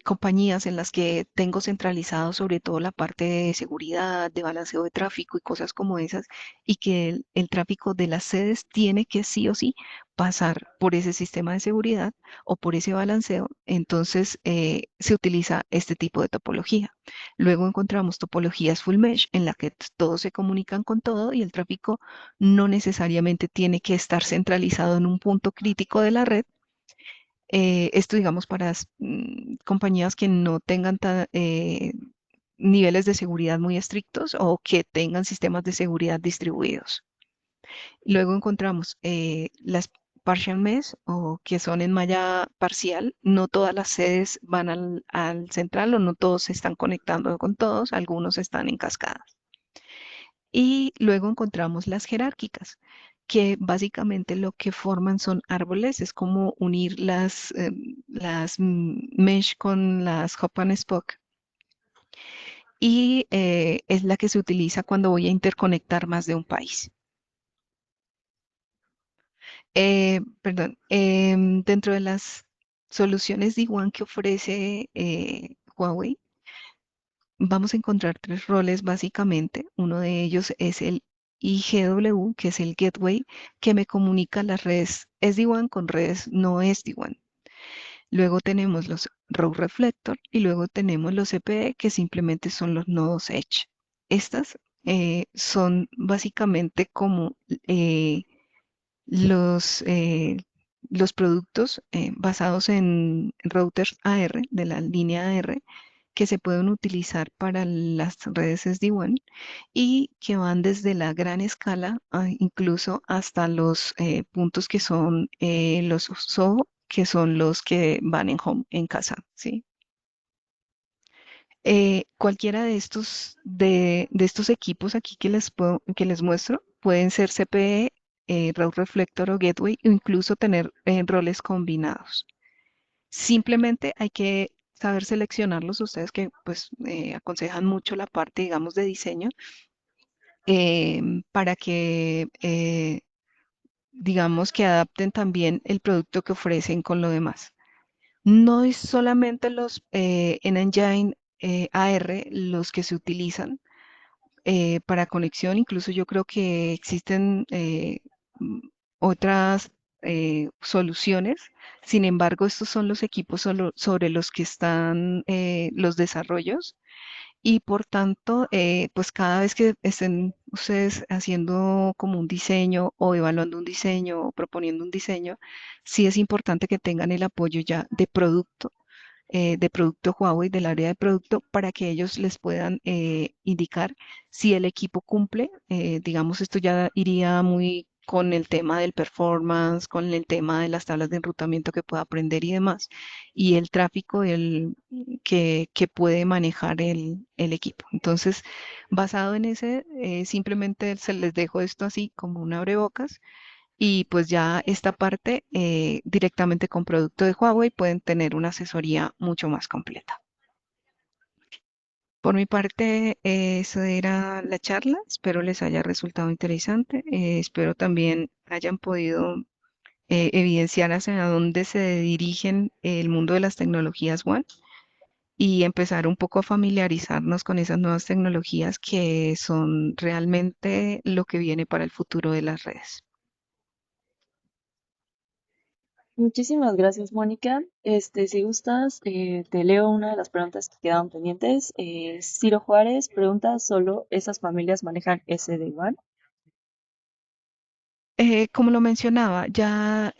compañías en las que tengo centralizado sobre todo la parte de seguridad, de balanceo de tráfico y cosas como esas, y que el tráfico de las sedes tiene que sí o sí pasar por ese sistema de seguridad o por ese balanceo. Entonces se utiliza este tipo de topología. Luego encontramos topologías full mesh en la que todos se comunican con todo y el tráfico no necesariamente tiene que estar centralizado en un punto crítico de la red. Esto, digamos, para compañías que no tengan niveles de seguridad muy estrictos o que tengan sistemas de seguridad distribuidos. Luego encontramos las partial mesh, o que son en malla parcial. No todas las sedes van al central, o no todos se están conectando con todos, algunos están en cascadas. Y luego encontramos las jerárquicas, que básicamente lo que forman son árboles, es como unir las mesh con las hop and spoke. Y es la que se utiliza cuando voy a interconectar más de un país. Perdón, dentro de las soluciones de WAN que ofrece Huawei, vamos a encontrar tres roles básicamente. Uno de ellos es el IGW, que es el gateway, que me comunica las redes SD-WAN con redes no SD-WAN. Luego tenemos los row reflector y luego tenemos los CPE, que simplemente son los nodos Edge. Estas son básicamente como eh, los, eh, los productos basados en routers AR de la línea AR, que se pueden utilizar para las redes SD-WAN y que van desde la gran escala incluso hasta los puntos que son los SOHO, que son los que van en home, en casa, ¿sí? Cualquiera de estos equipos aquí que les muestro pueden ser CPE, Route Reflector o Gateway, o incluso tener roles combinados. Simplemente hay que saber seleccionarlos. Ustedes que pues aconsejan mucho la parte, digamos, de diseño, para que, digamos, que adapten también el producto que ofrecen con lo demás. No es solamente los en Engine AR los que se utilizan para conexión. Incluso yo creo que existen mm, otras soluciones. Sin embargo, estos son los equipos sobre los que están los desarrollos y por tanto, pues cada vez que estén ustedes haciendo como un diseño o evaluando un diseño o proponiendo un diseño, sí es importante que tengan el apoyo ya de producto Huawei, del área de producto, para que ellos les puedan indicar si el equipo cumple. Digamos, esto ya iría muy con el tema del performance, con el tema de las tablas de enrutamiento que pueda aprender y demás, y el tráfico que puede manejar el equipo. Entonces, basado en ese, simplemente se les dejo esto así como un abrebocas y pues ya esta parte directamente con producto de Huawei pueden tener una asesoría mucho más completa. Por mi parte, eso era la charla. Espero les haya resultado interesante. Espero también hayan podido evidenciar hacia dónde se dirigen el mundo de las tecnologías One y empezar un poco a familiarizarnos con esas nuevas tecnologías que son realmente lo que viene para el futuro de las redes. Muchísimas gracias, Mónica. Si gustas, te leo una de las preguntas que quedaban pendientes. Ciro Juárez pregunta, ¿solo esas familias manejan SD-WAN? Como lo mencionaba, ya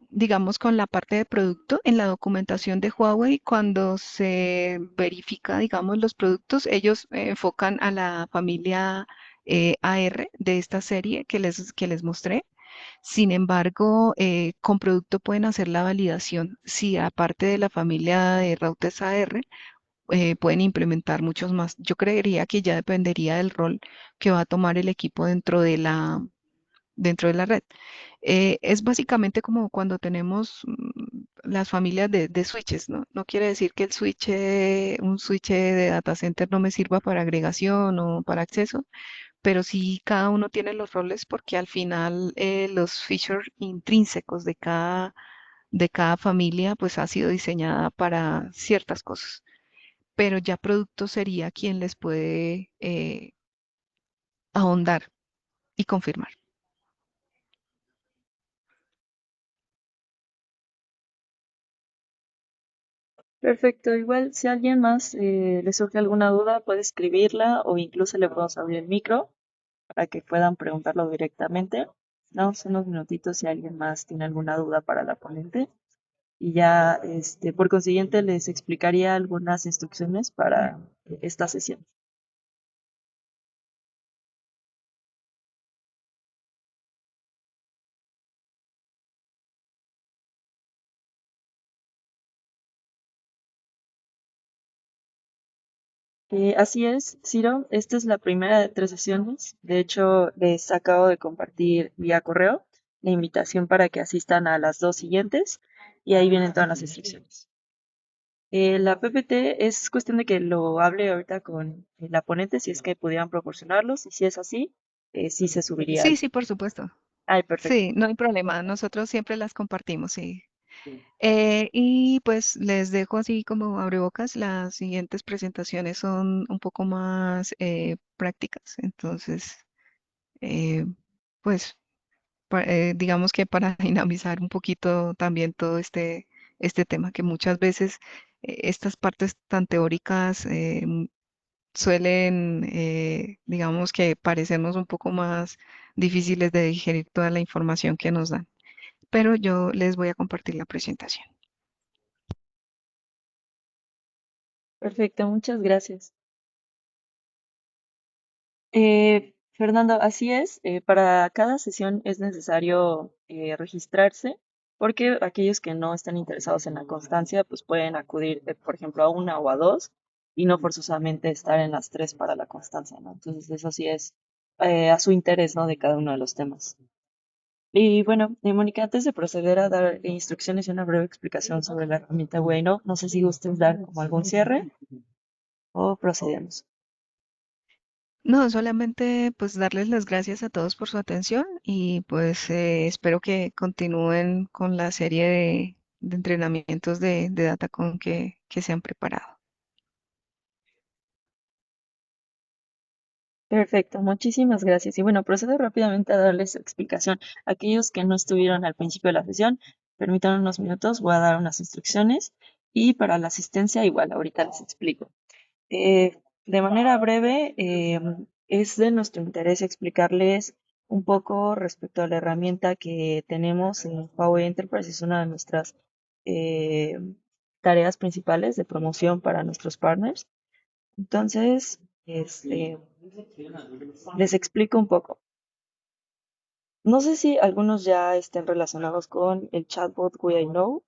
digamos con la parte de producto, en la documentación de Huawei, cuando se verifica, digamos, los productos, ellos enfocan a la familia AR de esta serie que les mostré. Sin embargo, con producto pueden hacer la validación si aparte de la familia de routers AR, pueden implementar muchos más. Yo creería que ya dependería del rol que va a tomar el equipo dentro de la red. Es básicamente como cuando tenemos las familias de switches, ¿no? No quiere decir que un switch de data center no me sirva para agregación o para acceso, pero sí cada uno tiene los roles porque al final los features intrínsecos de cada familia pues ha sido diseñada para ciertas cosas, pero ya producto sería quien les puede ahondar y confirmar. Perfecto. Igual, si a alguien más le surge alguna duda, puede escribirla o incluso le podemos abrir el micro para que puedan preguntarlo directamente. Damos unos minutitos si alguien más tiene alguna duda para la ponente. Y ya, por consiguiente, les explicaría algunas instrucciones para esta sesión. Así es, Ciro. Esta es la primera de 3 sesiones. De hecho, les acabo de compartir vía correo la invitación para que asistan a las 2 siguientes y ahí vienen todas las instrucciones. La PPT es cuestión de que lo hable ahorita con la ponente si es que pudieran proporcionarlos y si es así, sí se subiría. Sí, sí, por supuesto. Ay, perfecto. Sí, no hay problema. Nosotros siempre las compartimos, sí. Y pues les dejo así como abrebocas. Las siguientes presentaciones son un poco más prácticas. Entonces, eh, pues digamos que para dinamizar un poquito también todo este tema, que muchas veces estas partes tan teóricas suelen, digamos que parecernos un poco más difíciles de digerir toda la información que nos dan. Pero yo les voy a compartir la presentación. Perfecto, muchas gracias. Fernando, así es. Para cada sesión es necesario registrarse porque aquellos que no están interesados en la constancia, pues pueden acudir, por ejemplo, a una o a dos y no forzosamente estar en las tres para la constancia, ¿no? Entonces, eso sí es a su interés, ¿no? De cada uno de los temas. Y bueno, Mónica, antes de proceder a dar instrucciones y una breve explicación sobre la herramienta Bueno, no sé si gustes dar como algún cierre o procedemos. No, solamente pues darles las gracias a todos por su atención y pues espero que continúen con la serie de entrenamientos de Datacom que se han preparado. Perfecto, muchísimas gracias. Y bueno, procedo rápidamente a darles explicación. Aquellos que no estuvieron al principio de la sesión, permítanme unos minutos, voy a dar unas instrucciones. Y para la asistencia, igual, ahorita les explico. De manera breve, es de nuestro interés explicarles un poco respecto a la herramienta que tenemos en Huawei Enterprise. Es una de nuestras eh, tareas principales de promoción para nuestros partners. Entonces, les explico un poco. No sé si algunos ya estén relacionados con el chatbot We I Know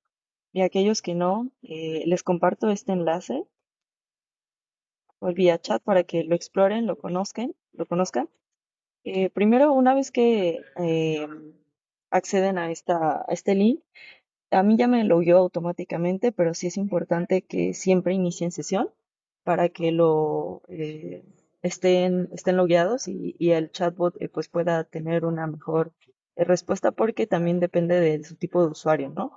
y aquellos que no, les comparto este enlace por vía chat para que lo exploren, lo conozcan. Primero, una vez que acceden a este link, a mí ya me logueó automáticamente, pero sí es importante que siempre inicien sesión para que estén logueados y el chatbot pues pueda tener una mejor respuesta porque también depende de su tipo de usuario, ¿no?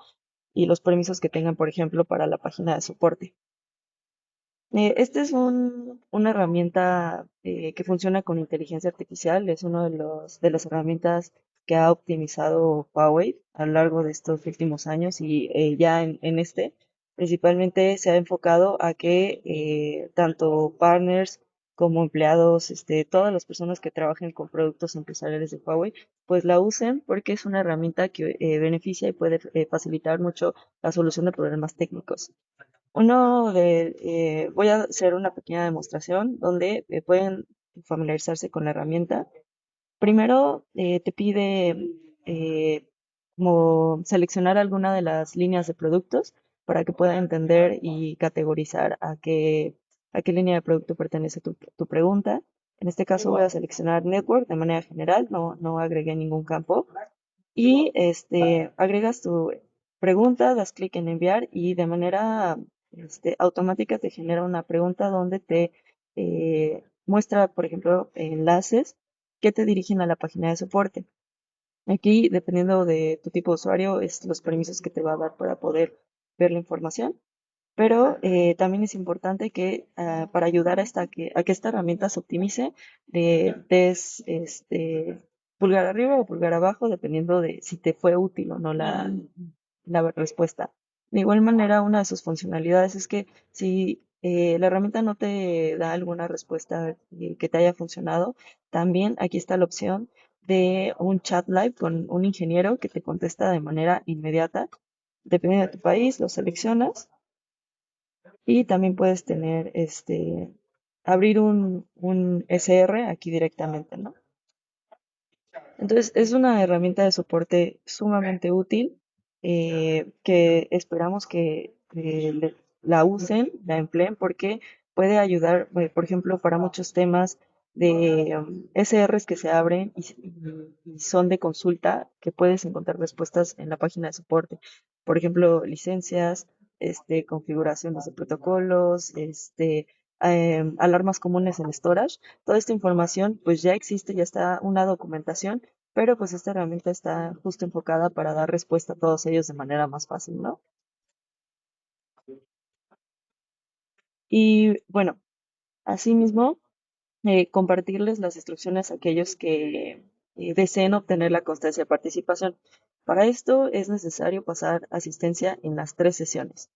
Y los permisos que tengan, por ejemplo, para la página de soporte. Este es una herramienta que funciona con inteligencia artificial. Es uno de las herramientas que ha optimizado Huawei a lo largo de estos últimos años y ya en este principalmente se ha enfocado a que tanto partners como empleados, todas las personas que trabajen con productos empresariales de Huawei, pues la usen porque es una herramienta que beneficia y puede facilitar mucho la solución de problemas técnicos. Voy a hacer una pequeña demostración donde pueden familiarizarse con la herramienta. Primero te pide como seleccionar alguna de las líneas de productos para que pueda entender y categorizar a qué línea de producto pertenece tu pregunta. En este caso voy a seleccionar Network de manera general, no agregué ningún campo y agregas tu pregunta, das clic en enviar y de manera automática te genera una pregunta donde te muestra, por ejemplo, enlaces que te dirigen a la página de soporte. Aquí, dependiendo de tu tipo de usuario, es los permisos que te va a dar para poder ver la información. Pero también es importante que para ayudar a que esta herramienta se optimice, le des pulgar arriba o pulgar abajo, dependiendo de si te fue útil o no la respuesta. De igual manera, una de sus funcionalidades es que si la herramienta no te da alguna respuesta que te haya funcionado, también aquí está la opción de un chat live con un ingeniero que te contesta de manera inmediata. Dependiendo de tu país, lo seleccionas y también puedes abrir un SR aquí directamente, ¿no? Entonces, es una herramienta de soporte sumamente útil que esperamos que la usen, la empleen, porque puede ayudar, por ejemplo, para muchos temas de SRs que se abren y son de consulta, que puedes encontrar respuestas en la página de soporte. Por ejemplo, licencias, configuraciones de protocolos, alarmas comunes en storage. Toda esta información pues ya existe, ya está una documentación, pero pues esta herramienta está justo enfocada para dar respuesta a todos ellos de manera más fácil, ¿no? Y bueno, asimismo, compartirles las instrucciones a aquellos que deseen obtener la constancia de participación. Para esto es necesario pasar asistencia en las 3 sesiones.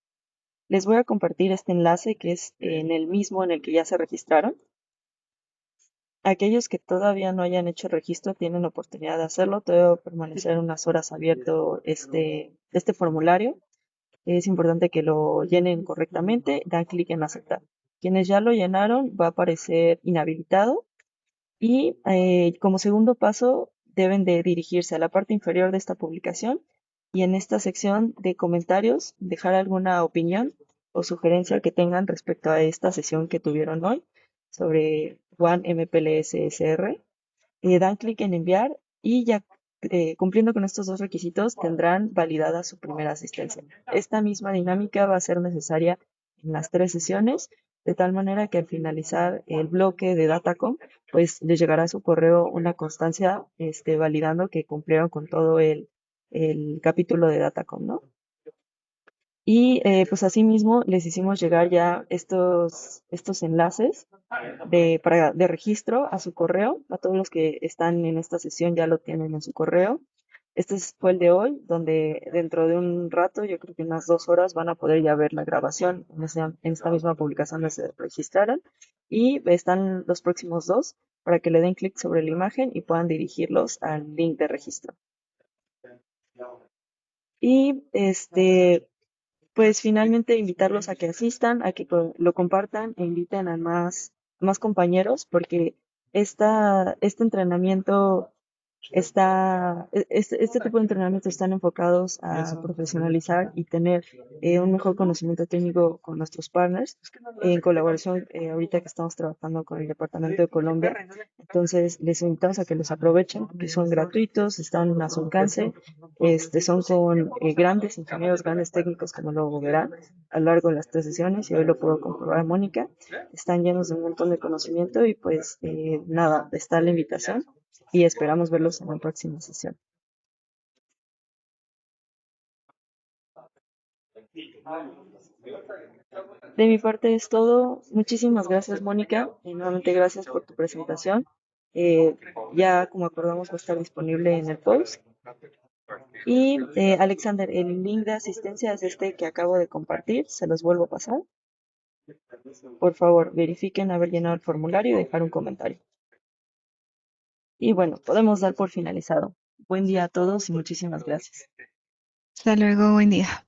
Les voy a compartir este enlace que es en el mismo en el que ya se registraron. Aquellos que todavía no hayan hecho registro tienen oportunidad de hacerlo. Todavía va a permanecer unas horas abierto este formulario. Es importante que lo llenen correctamente, dan clic en aceptar. Quienes ya lo llenaron va a aparecer inhabilitado y como segundo paso deben de dirigirse a la parte inferior de esta publicación y en esta sección de comentarios dejar alguna opinión o sugerencia que tengan respecto a esta sesión que tuvieron hoy sobre One MPLS SR. Dan clic en enviar y ya cumpliendo con estos 2 requisitos tendrán validada su primera asistencia. Esta misma dinámica va a ser necesaria en las 3 sesiones, de tal manera que al finalizar el bloque de Datacom, pues les llegará a su correo una constancia validando que cumplieron con todo el capítulo de Datacom, ¿no? Y pues asimismo les hicimos llegar ya estos enlaces de registro a su correo. A todos los que están en esta sesión ya lo tienen en su correo. Fue el de hoy, donde dentro de un rato, yo creo que unas 2 horas, van a poder ya ver la grabación en esta misma publicación donde se registraron. Y están los próximos dos para que le den clic sobre la imagen y puedan dirigirlos al link de registro. Y pues finalmente invitarlos a que asistan, a que lo compartan e inviten a más compañeros, porque este entrenamiento este tipo de entrenamientos están enfocados a profesionalizar y tener un mejor conocimiento técnico con nuestros partners, en colaboración ahorita que estamos trabajando con el Departamento de Colombia. Entonces, les invitamos a que los aprovechen, porque son gratuitos, están a su alcance, son con grandes ingenieros, grandes técnicos, como lo verán a lo largo de las 3 sesiones, y hoy lo puedo comprobar, Mónica. Están llenos de un montón de conocimiento y pues nada, está la invitación y esperamos verlos en la próxima sesión. De mi parte es todo. Muchísimas gracias, Mónica. Y nuevamente gracias por tu presentación. Eh, ya como acordamos va a estar disponible en el post. Y Alexander, el link de asistencia es este que acabo de compartir. Se los vuelvo a pasar. Por favor, verifiquen haber llenado el formulario y dejar un comentario. Y bueno, podemos dar por finalizado. Buen día a todos y muchísimas gracias. Hasta luego, buen día.